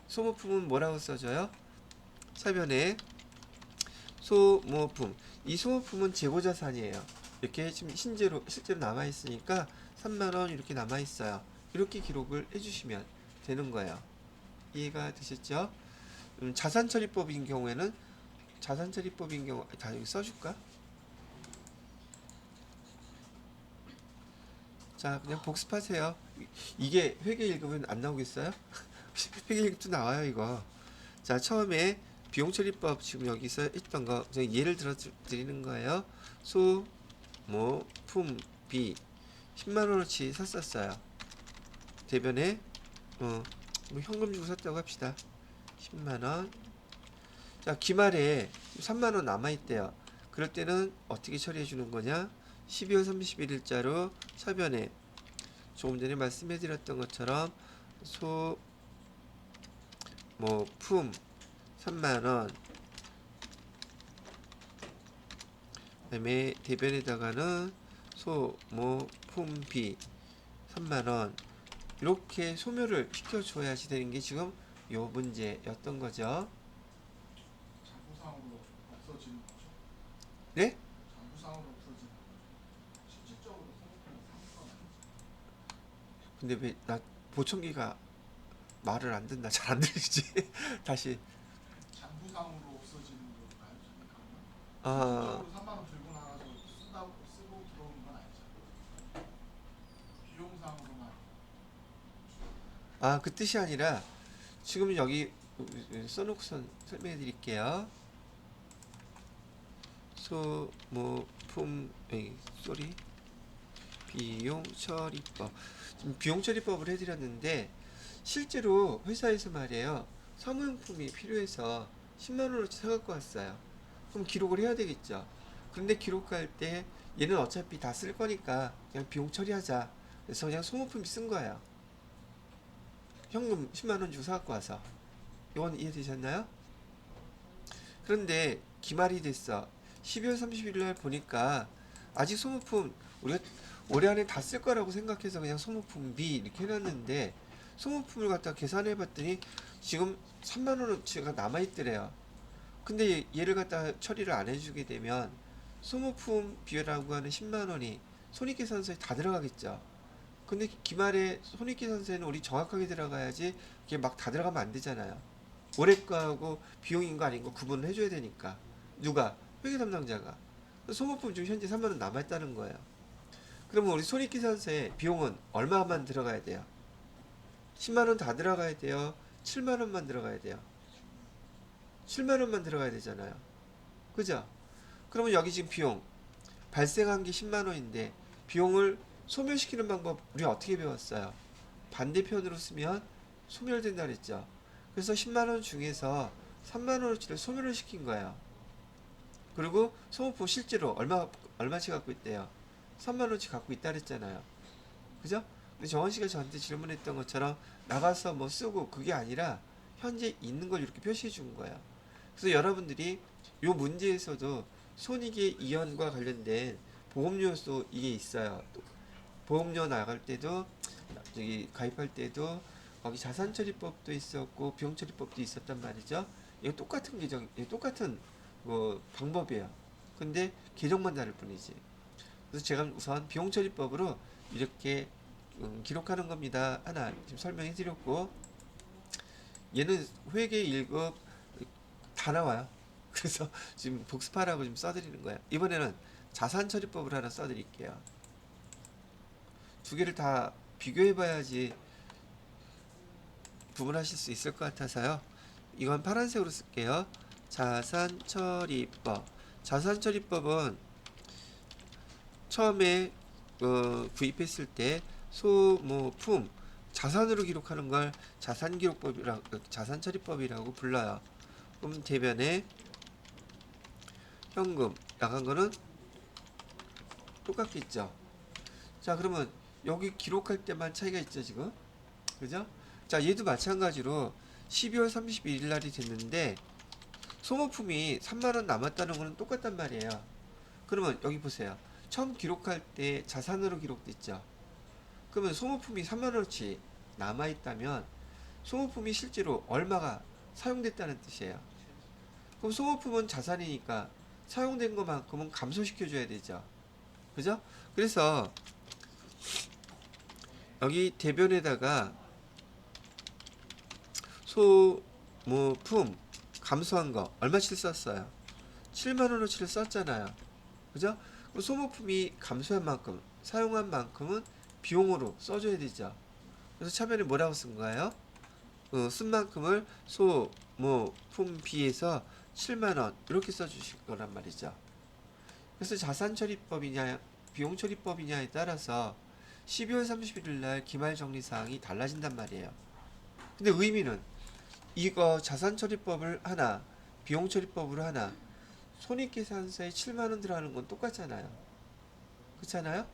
소모품은 뭐라고 써져요? 차변에 소모품, 이 소모품은 재고자산이에요. 이렇게 지금 실제로 남아있으니까 3만원 이렇게 남아있어요. 이렇게 기록을 해주시면 되는 거예요. 이해가 되셨죠? 자산처리법인 경우 다 여기 써줄까? 자, 그냥 복습하세요. 이게 회계 1급은 안 나오겠어요? 회계 1급도 나와요, 이거. 자, 처음에 비용처리법 지금 여기서 했던 거 제가 예를 들어 드리는 거예요. 소모품비 10만원어치 샀었어요. 대변에 뭐 현금 주고 샀다고 합시다. 10만원 자, 기말에 3만 원 남아 있대요. 그럴 때는 어떻게 처리해 주는 거냐? 12월 31일자로 차변에 조금 전에 말씀해 드렸던 것처럼 품 3만 원, 그다음에 대변에다가는 품비 3만 원 이렇게 소멸을 시켜줘야지 되는 게 지금 요 문제였던 거죠. 장부상으로 없어지는 거죠? 네? 장부상으로 없어지는 거죠? 실질적으로 소모품을 사는 건 아니죠? 근데 왜 나 보청기가 말을 안 듣나 잘 안 들리지? 다시 장부상으로 없어지는 걸까요? 저기 그러면? 아, 실질적으로 3만 원 들고 나가서 쓰고 들어오는 건 아니죠? 비용상으로만. 그 뜻이 아니라 지금 여기 써놓고선 설명해 드릴게요. 쏘리 비용 처리법. 지금 비용 처리법을 해드렸는데 실제로 회사에서 말이에요. 사무용품이 필요해서 10만 원어치 사갖고 왔어요. 그럼 기록을 해야 되겠죠. 그런데 기록할 때 얘는 어차피 다 쓸 거니까 그냥 비용 처리하자. 그래서 그냥 소모품이 쓴 거예요. 현금 10만 원 주고 사갖고 와서. 이건 이해되셨나요? 그런데 기말이 됐어. 12월 31일 날 보니까 아직 소모품 우리가 올해 안에 다 쓸 거라고 생각해서 그냥 소모품비 이렇게 해놨는데 소모품을 갖다 계산해 봤더니 지금 3만 원어치가 남아 있더래요. 근데 얘를 갖다 처리를 안 해주게 되면 소모품 비라고 하는 10만 원이 손익계산서에 다 들어가겠죠. 근데 기말에 손익계산서에는 우리 정확하게 들어가야지 이게 막 다 들어가면 안 되잖아요. 올해 거하고 비용인 거 아닌 거 구분을 해줘야 되니까. 누가? 회계 담당자가. 소모품 지금 현재 3만 원 남아 있다는 거예요. 그러면 우리 손익계산서에 비용은 얼마만 들어가야 돼요? 10만 원 다 들어가야 돼요? 7만 원만 들어가야 돼요? 7만 원만 들어가야 되잖아요. 그죠? 그러면 여기 지금 비용 발생한 게 10만 원인데 비용을 소멸시키는 방법 우리 어떻게 배웠어요? 반대편으로 쓰면 소멸된다 그랬죠. 그래서 10만 원 중에서 3만 원어치를 소멸을 시킨 거예요. 그리고 소모품 실제로 얼마치 갖고 있대요? 3만 원어치 갖고 있다 그랬잖아요. 그죠? 근데 정원 씨가 저한테 질문했던 것처럼 나가서 뭐 쓰고 그게 아니라 현재 있는 걸 이렇게 표시해 준 거예요. 그래서 여러분들이 요 문제에서도 손익의 이연과 관련된 보험료도 이게 있어요. 보험료 나갈 때도 저기 가입할 때도 거기 자산처리법도 있었고 비용처리법도 있었단 말이죠. 이거 똑같은 계정, 이거 똑같은 뭐 방법이에요. 근데 계정만 다를 뿐이지. 그래서 제가 우선 비용처리법으로 이렇게 기록하는 겁니다. 하나 지금 설명해 드렸고 얘는 회계 1급 다 나와요. 그래서 지금 복습하라고 지금 써드리는 거예요. 이번에는 자산처리법을 하나 써드릴게요. 두 개를 다 비교해봐야지 구분하실 수 있을 것 같아서요. 이건 파란색으로 쓸게요. 자산처리법. 자산처리법은 처음에 구입했을 때 소모품 자산으로 기록하는 걸 자산처리법이라고 불러요. 그럼 대변에 현금 나간 거는 똑같겠죠. 자, 그러면 여기 기록할 때만 차이가 있죠, 지금. 그죠? 자, 얘도 마찬가지로 12월 31일 날이 됐는데 소모품이 3만 원 남았다는 거는 똑같단 말이에요. 그러면 여기 보세요. 처음 기록할 때 자산으로 기록됐죠. 그러면 소모품이 3만 원어치 남아 있다면 소모품이 실제로 얼마가 사용됐다는 뜻이에요. 그럼 소모품은 자산이니까 사용된 것만큼은 감소시켜 줘야 되죠. 그죠? 그래서 여기 대변에다가 소모품 감소한 거 얼마치를 썼어요? 7만 원어치를 썼잖아요. 그죠? 그럼 소모품이 감소한 만큼 사용한 만큼은 비용으로 써줘야 되죠. 그래서 차변에 뭐라고 쓴 거예요? 쓴 만큼을 소모품비에서 7만 원 이렇게 써주실 거란 말이죠. 그래서 자산처리법이냐 비용처리법이냐에 따라서 12월 31일 날 기말정리사항이 달라진단 말이에요. 근데 의미는 이거 자산처리법을 하나 비용 처리법으로 하나. 손익계산서에 7만 원 들어가는 건 똑같잖아요. 그렇잖아요?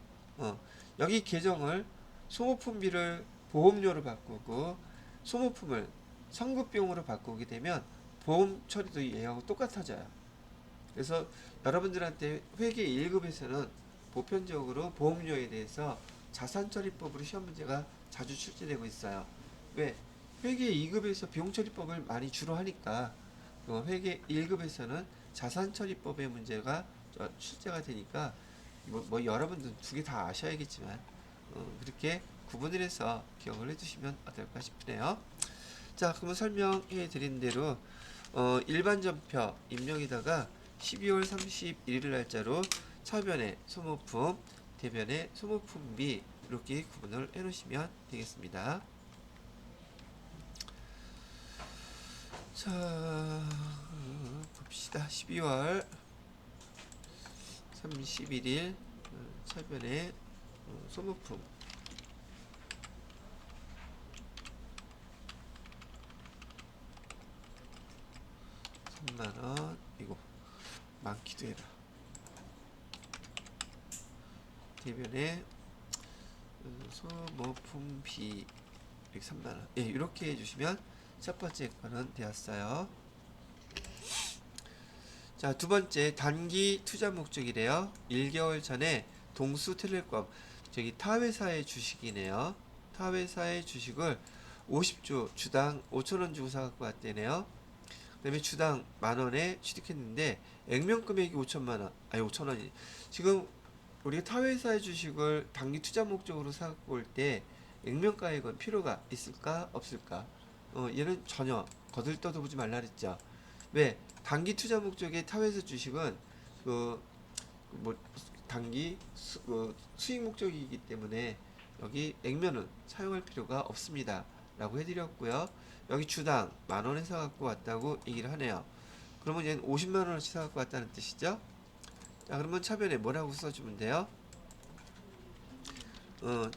여기 계정을 소모품비를 보험료로 바꾸고 소모품을 성급비용으로 바꾸게 되면 보험 처리도 얘하고 똑같아져요. 그래서 여러분들한테 회계 1급에서는 보편적으로 보험료에 대해서 자산처리법으로 시험 문제가 자주 출제되고 있어요. 왜? 회계 2급에서 비용처리법을 많이 주로 하니까 회계 1급에서는 자산처리법의 문제가 출제가 되니까 뭐 여러분들 두 개 다 아셔야겠지만 그렇게 구분을 해서 기억을 해두시면 어떨까 싶네요. 자, 그러면 설명해 드린 대로 일반 전표 입력에다가 12월 31일 날짜로 차변의 소모품, 대변의 소모품비 이렇게 구분을 해 놓으시면 되겠습니다. 자, 봅시다. 12월 31일 차변의 소모품 3만원. 이거 많기도 해라. 대변의 소모품비 3만원. 예, 이렇게 해주시면 첫 번째 거는 되었어요. 자, 두 번째 단기 투자 목적이래요. 1개월 전에 동수텔레콤 저기 타회사의 주식이네요. 타회사의 주식을 50주 주당 5,000원 주고 사갖고 왔대네요. 그 다음에 주당 만원에 취득했는데 액면 금액이 5,000원이 지금 우리가 타회사의 주식을 단기 투자 목적으로 사갖고 올 때 액면가액은 필요가 있을까 없을까? 얘는 전혀 거들떠도 말라 그랬죠. 왜? 단기 투자 목적의 타회사 주식은 단기 수익 목적이기 때문에 여기 액면은 사용할 필요가 없습니다 라고 해드렸고요. 여기 주당 만원에 사갖고 왔다고 얘기를 하네요. 그러면 얘는 50만원어치 사갖고 왔다는 뜻이죠. 자, 그러면 차변에 뭐라고 써주면 돼요?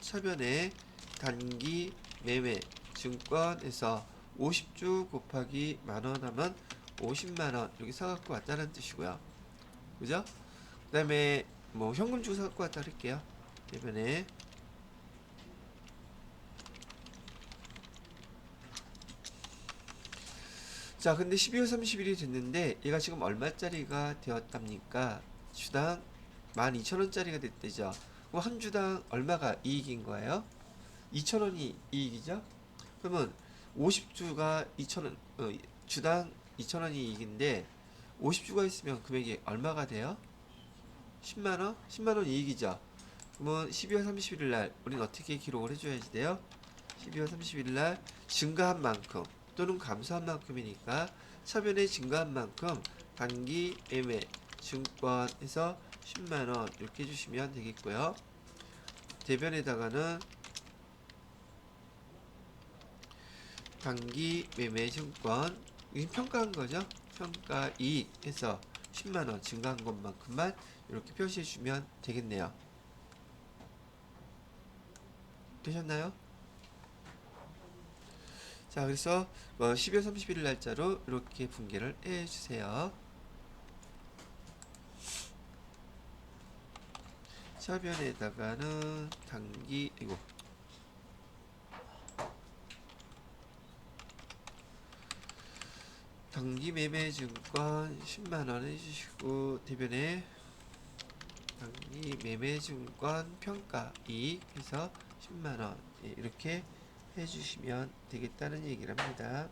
차변에 단기 매매 증권에서 50주 곱하기 만원 하면 50만원 이렇게 사갖고 왔다는 뜻이고요. 그죠? 그 다음에 뭐 현금 주고 사갖고 왔다 할게요. 대변에 자, 근데 12월 30일이 됐는데 얘가 지금 얼마짜리가 되었답니까? 주당 12,000원짜리가 됐대죠. 그럼 한 주당 얼마가 이익인 거예요? 2,000원이 이익이죠? 그러면 50주가 2,000원, 주당 2,000원이 이익인데 50주가 있으면 금액이 얼마가 돼요? 10만원? 10만원 이익이죠. 그러면 12월 31일 날 우리는 어떻게 기록을 해줘야지 돼요? 12월 31일 날 증가한 만큼 또는 감소한 만큼이니까 차변에 증가한 만큼 단기 매매 증권에서 10만원 이렇게 해주시면 되겠고요. 대변에다가는 단기 매매 증권 이게 평가한 거죠. 평가 이익에서 10만원 증가한 것만큼만 이렇게 표시해 주면 되겠네요. 되셨나요? 자, 그래서 12월 31일 날짜로 이렇게 분개를 해 주세요. 차변에다가는 단기 단기 매매 증권 10만원 해주시고 대변에 단기 매매 증권 평가 이익 해서 10만원 이렇게 해주시면 되겠다는 얘기를 합니다.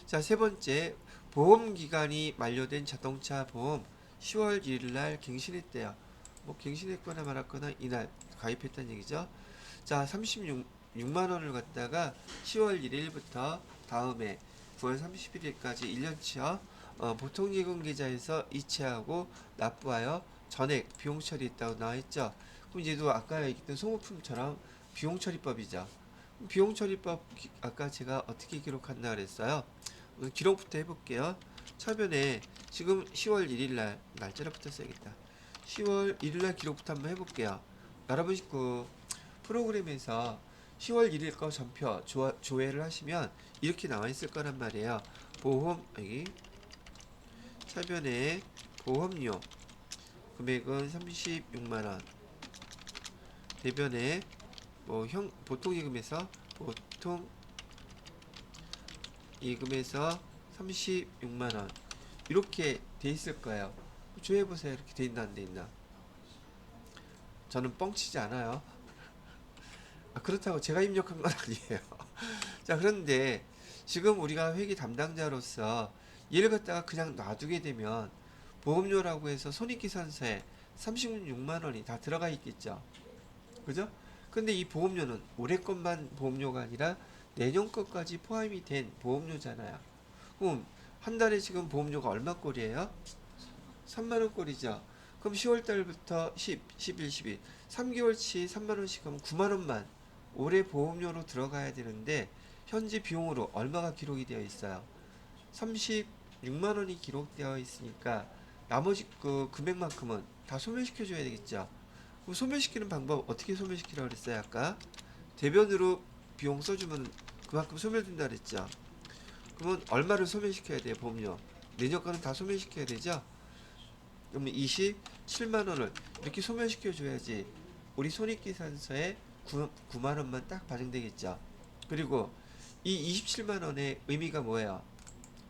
자, 세 번째 보험기간이 만료된 자동차 보험 10월 1일날 갱신했대요. 뭐 갱신했거나 말았거나 이날 가입했다는 얘기죠. 자, 36만원을 갖다가 10월 1일부터 다음에 9월 31일까지 1년치요. 보통예금 계좌에서 이체하고 납부하여 전액 비용 처리했다고 나와있죠. 그럼 얘도 아까 얘기했던 소모품처럼 비용 처리법이죠. 비용 처리법 아까 제가 어떻게 기록한다 그랬어요? 기록부터 해볼게요. 차변에 지금 10월 1일날 날짜를 붙여 써야겠다. 10월 1일날 기록부터 한번 해볼게요. 여러분 그 프로그램에서 10월 1일 거 전표 조회를 하시면 이렇게 나와 있을 거란 말이에요. 보험 여기 차변에 보험료 금액은 36만 원. 대변에 뭐 보통 예금에서 36만 원 이렇게 돼 있을 거예요. 조회해 보세요. 이렇게 돼 있나 안 돼 있나? 저는 뻥치지 않아요. 그렇다고 제가 입력한 건 아니에요. 자, 그런데 지금 우리가 회계 담당자로서 얘를 갖다가 그냥 놔두게 되면 보험료라고 해서 손익계산서에 36만 원이 다 들어가 있겠죠. 그죠? 근데 이 보험료는 올해 것만 보험료가 아니라 내년 것까지 포함이 된 보험료잖아요. 그럼 한 달에 지금 보험료가 얼마 꼴이에요? 3만 원 꼴이죠. 그럼 10월 달부터 10, 11, 12, 3개월치 3만 원씩 하면 9만 원만 올해 보험료로 들어가야 되는데 현재 비용으로 얼마가 기록이 되어 있어요? 36만 원이 기록되어 있으니까 나머지 그 금액만큼은 다 소멸시켜 줘야 되겠죠. 그럼 소멸시키는 방법 어떻게 소멸시키라고 그랬어요? 아까 대변으로 비용 써주면 그만큼 소멸된다 그랬죠. 그러면 얼마를 소멸시켜야 돼요? 보험료 내년 거는 다 소멸시켜야 되죠. 그러면 27만 원을 이렇게 소멸시켜 줘야지 우리 손익계산서에 9만 원만 딱 반영되겠죠. 그리고 이 27만 원의 의미가 뭐예요?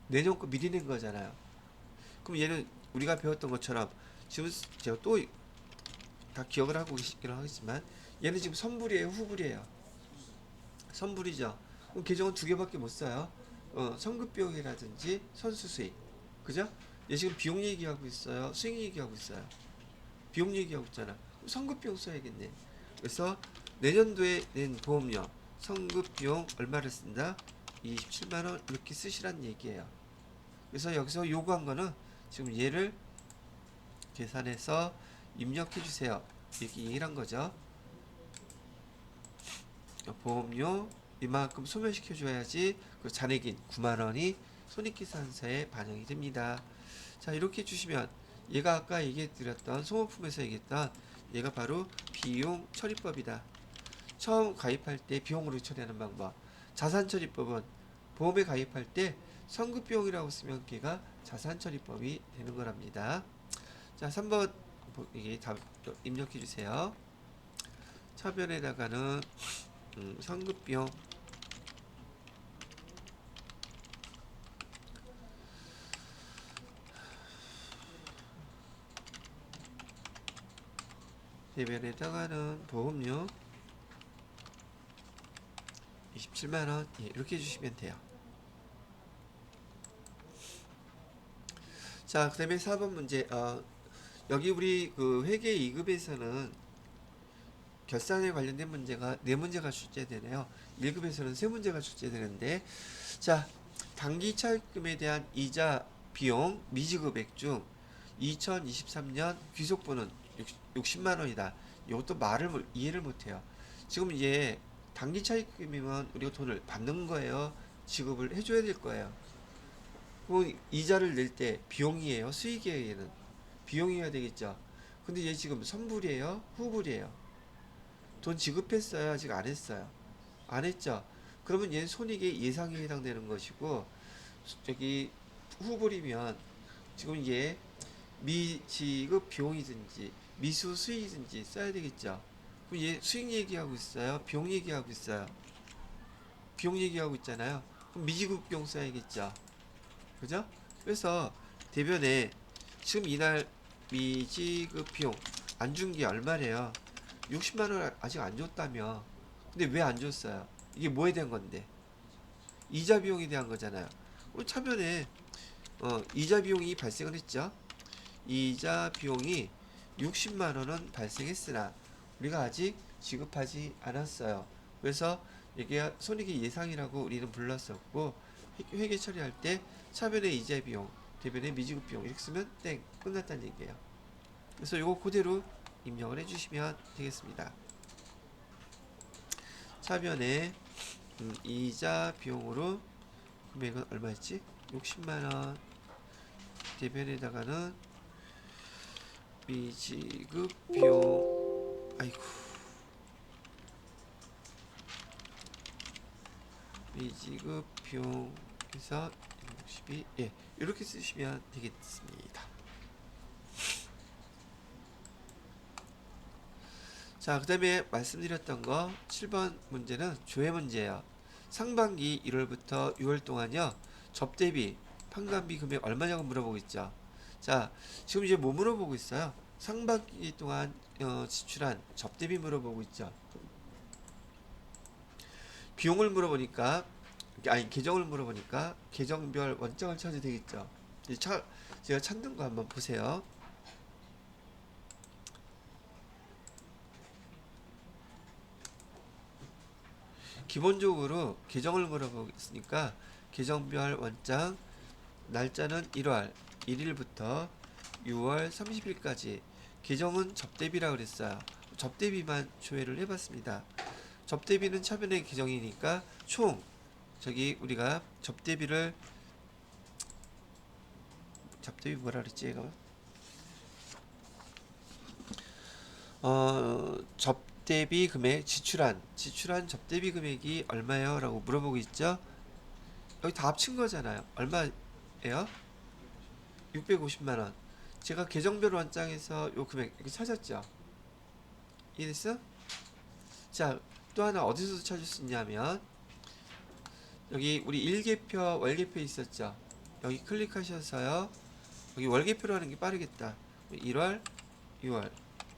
내년 거 미리 낸 거잖아요. 그럼 얘는 우리가 배웠던 것처럼 지금 제가 또 다 기억을 하고 계시기는 하겠지만 얘는 지금 선불이에요, 후불이에요? 선불이죠. 그럼 계정은 두 개밖에 못 써요. 선급비용이라든지 선수수익, 그죠? 얘 지금 비용 얘기하고 있어요, 수익 얘기하고 있어요. 비용 얘기하고 있잖아. 그럼 선급비용 써야겠네. 그래서 내년도에 낸 보험료 선급비용 얼마를 쓴다? 27만 원 이렇게 쓰시란 얘기예요. 그래서 여기서 요구한 거는 지금 얘를 계산해서 입력해 주세요. 이렇게 얘기를 한 거죠. 보험료 이만큼 소멸시켜 줘야지 그 잔액인 9만 원이 손익계산서에 반영이 됩니다. 자, 이렇게 주시면 얘가 아까 얘기해 드렸던 소모품에서 얘기했던 얘가 바로 비용 처리법이다. 처음 가입할 때 비용으로 처리하는 방법. 자산처리법은 보험에 가입할 때 선급비용이라고 쓰면 걔가 자산처리법이 되는 거랍니다. 자, 3번 이게 답 입력해 주세요. 차변에다가는 선급비용 대변에다가는 보험료 27만 원 이렇게 해주시면 돼요. 자, 그다음에 4번 문제. 여기 우리 그 회계 2급에서는 결산에 관련된 문제가 4문제가 출제되네요. 1급에서는 3문제가 출제되는데, 자, 단기 차입금에 대한 이자 비용 미지급액 중 2023년 귀속분은 60만 원이다. 이것도 이해를 못해요. 지금 이제 단기 차입금이면 우리가 돈을 받는 거예요, 지급을 해줘야 될 거예요. 그럼 이자를 낼 때 비용이에요, 수익이에요? 얘는 비용이어야 되겠죠. 근데 얘 지금 선불이에요, 후불이에요? 돈 지급했어요, 아직 안 했어요? 안 했죠. 그러면 얘는 손익의 예상에 해당되는 것이고, 저기 후불이면 지금 얘 미지급 비용이든지 미수 수익이든지 써야 되겠죠. 그럼 얘 수익 얘기하고 있어요, 비용 얘기하고 있어요? 비용 얘기하고 있잖아요. 그럼 미지급 비용 써야겠죠. 그죠? 그래서 대변에 지금 이날 미지급 비용 안 준 게 얼마래요? 60만 원 아직 안 줬다며. 근데 왜 안 줬어요? 이게 뭐에 대한 건데? 이자 비용에 대한 거잖아요. 우리 차변에 이자 비용이 발생을 했죠. 이자 비용이 60만 원은 발생했으나 우리가 아직 지급하지 않았어요. 그래서 이게 손익의 예상이라고 우리는 불렀었고, 회계 처리할 때 차변의 이자 비용, 대변의 미지급 비용 이렇게 쓰면 땡 끝났다는 얘기예요. 그래서 이거 그대로 입력을 해주시면 되겠습니다. 차변에 이자 비용으로 금액은 얼마였지? 60만 원. 대변에다가는 미지급 비용, 아이고, 미지급 비용에서 62, 예, 이렇게 쓰시면 되겠습니다. 자, 그 다음에 말씀드렸던 거 7번 문제는 조회 문제예요. 상반기 1월부터 6월 동안요, 접대비, 판관비 금액 얼마냐고 물어보고 있죠. 자, 지금 이제 뭐 물어보고 있어요? 상반기 동안 지출한 접대비 물어보고 있죠. 비용을 물어보니까, 아니 계정을 물어보니까 계정별 원장을 찾아야 되겠죠. 제가 찾는 거 한번 보세요. 기본적으로 계정을 물어보겠으니까 계정별 원장 날짜는 1월 1일부터 6월 30일까지, 계정은 접대비라고 그랬어요. 접대비만 조회를 해봤습니다. 접대비는 차변의 계정이니까 총 우리가 접대비 뭐라 그랬지 얘가? 접대비 금액, 지출한 접대비 금액이 얼마예요? 라고 물어보고 있죠. 여기 다 합친 거잖아요. 얼마예요? 650만원. 제가 계정별 원장에서 요 금액 이렇게 찾았죠. 이해됐어? 자, 또 하나 어디서 찾을 수 있냐면 여기 우리 일개표 월개표 있었죠. 여기 클릭하셔서요, 여기 월개표로 하는 게 빠르겠다. 1월 6월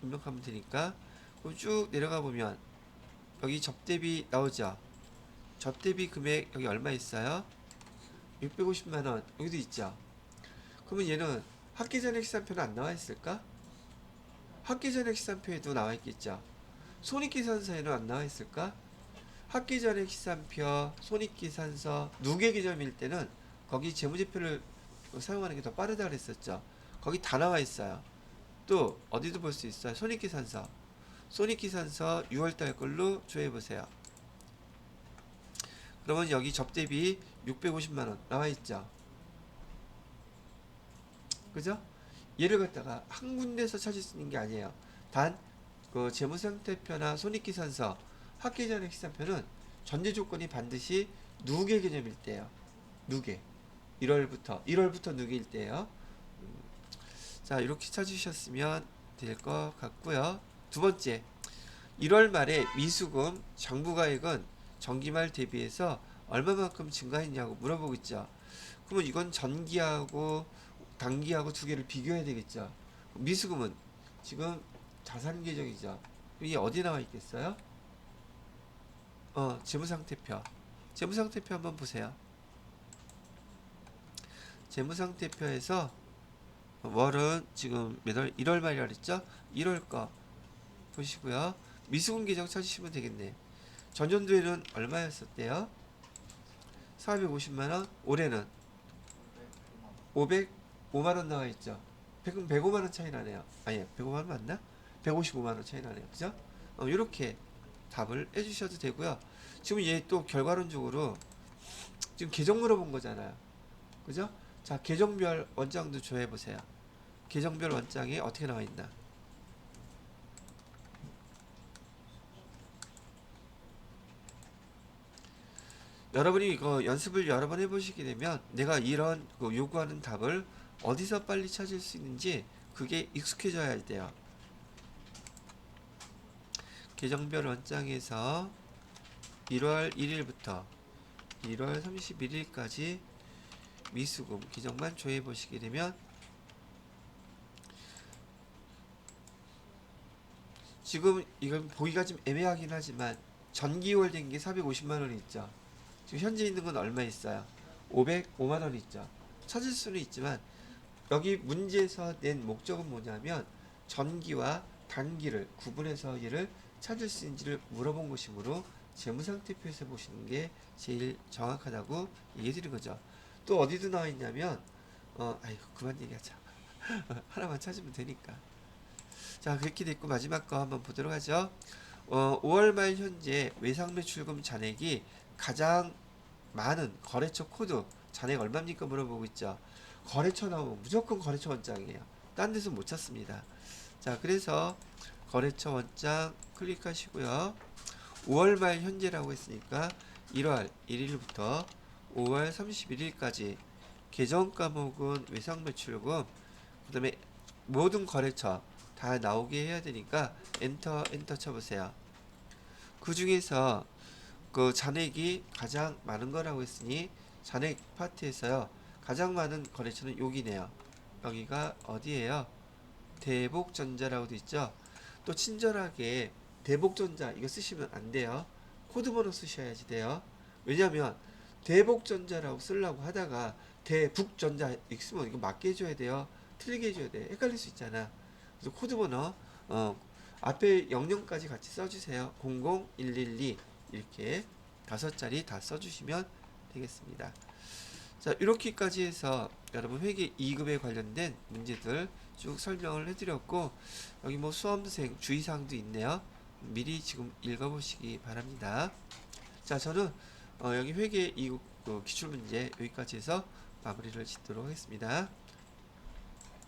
입력하면 되니까 그럼 쭉 내려가 보면 여기 접대비 나오죠. 접대비 금액 여기 얼마 있어요? 650만원 여기도 있죠. 그러면 얘는 학기전액 시산표는 안 나와 있을까? 학기전액 시산표에도 나와 있겠죠. 손익계산서에는 안 나와 있을까? 학기전액 시산표, 손익계산서, 누계 개념일 때는 거기 재무제표를 사용하는 게 더 빠르다 그랬었죠. 거기 다 나와 있어요. 또 어디도 볼 수 있어요. 손익계산서 6월달 걸로 조회해보세요. 그러면 여기 접대비 650만원 나와 있죠. 그죠? 얘를 갖다가 한 군데서 찾을 수 있는 게 아니에요. 단 그 재무상태표나 손익계산서, 학기전액 시산표는 전제 조건이 반드시 누계 개념일 때예요. 누계. 1월부터 누계일 때예요. 자, 이렇게 찾으셨으면 될 것 같고요. 두 번째, 1월 말에 미수금 장부가액은 전기말 대비해서 얼마만큼 증가했냐고 물어보고 있죠. 그러면 이건 전기하고 단기하고 두 개를 비교해야 되겠죠. 미수금은 지금 자산 계정이죠. 이게 어디 나와 있겠어요? 재무상태표. 재무상태표 한번 보세요. 재무상태표에서 월은 지금 몇 월? 1월 말이라 그랬죠? 1월 거 보시고요. 미수금 계정 찾으시면 되겠네. 전년도에는 얼마였었대요? 450만원. 올해는 505만원 나와 있죠. 105만원 차이 나네요. 아니, 105만원 맞나? 155만원 차이 나네요. 그죠? 이렇게 답을 해주셔도 되고요. 지금 얘 또 결과론적으로 지금 계정 물어본 거잖아요. 그죠? 자, 계정별 원장도 조회해보세요. 계정별 원장이 어떻게 나와 있나? 여러분이 이거 연습을 여러 번 해보시게 되면 내가 이런 요구하는 답을 어디서 빨리 찾을 수 있는지 그게 익숙해져야 돼요. 계정별 원장에서 1월 1일부터 1월 31일까지 미수금 계정만 조회해 보시게 되면 지금 이건 보기가 좀 애매하긴 하지만 전기월 된 게 450만원이 있죠. 지금 현재 있는 건 얼마 있어요? 505만원 있죠. 찾을 수는 있지만 여기 문제에서 낸 목적은 뭐냐면 전기와 단기를 구분해서 얘를 찾을 수 있는지를 물어본 것이므로 재무상태표에서 보시는 게 제일 정확하다고 얘기해 드린 거죠. 또 어디도 나와 있냐면 아이고 그만 얘기하자. 하나만 찾으면 되니까. 자, 그렇게 됐고 마지막 거 한번 보도록 하죠. 5월 말 현재 외상매출금 잔액이 가장 많은 거래처 코드 잔액 얼마입니까 물어보고 있죠. 거래처 나오면 무조건 거래처 원장이에요. 딴 데서 못 찾습니다. 자, 그래서 거래처 원장 클릭하시고요. 5월 말 현재라고 했으니까 1월 1일부터 5월 31일까지 계정 과목은 외상 매출금, 그 다음에 모든 거래처 다 나오게 해야 되니까 엔터 쳐보세요. 그 중에서 그 잔액이 가장 많은 거라고 했으니 잔액 파트에서요 가장 많은 거래처는 여기네요. 여기가 어디예요? 대복전자라고 돼 있죠. 또 친절하게 대복전자 이거 쓰시면 안 돼요. 코드번호 쓰셔야지 돼요. 왜냐면 대복전자라고 쓰려고 하다가 대북전자 있으면 이거 맞게 해줘야 돼요. 틀리게 해줘야 돼. 헷갈릴 수 있잖아. 그래서 코드번호 앞에 00까지 같이 써주세요. 00112 이렇게 5자리 다 써주시면 되겠습니다. 자, 이렇게까지 해서 여러분 회계 2급에 관련된 문제들 쭉 설명을 해드렸고, 여기 뭐 수험생 주의사항도 있네요. 미리 지금 읽어보시기 바랍니다. 자, 저는 여기 회계 2급 기출문제 여기까지 해서 마무리를 짓도록 하겠습니다.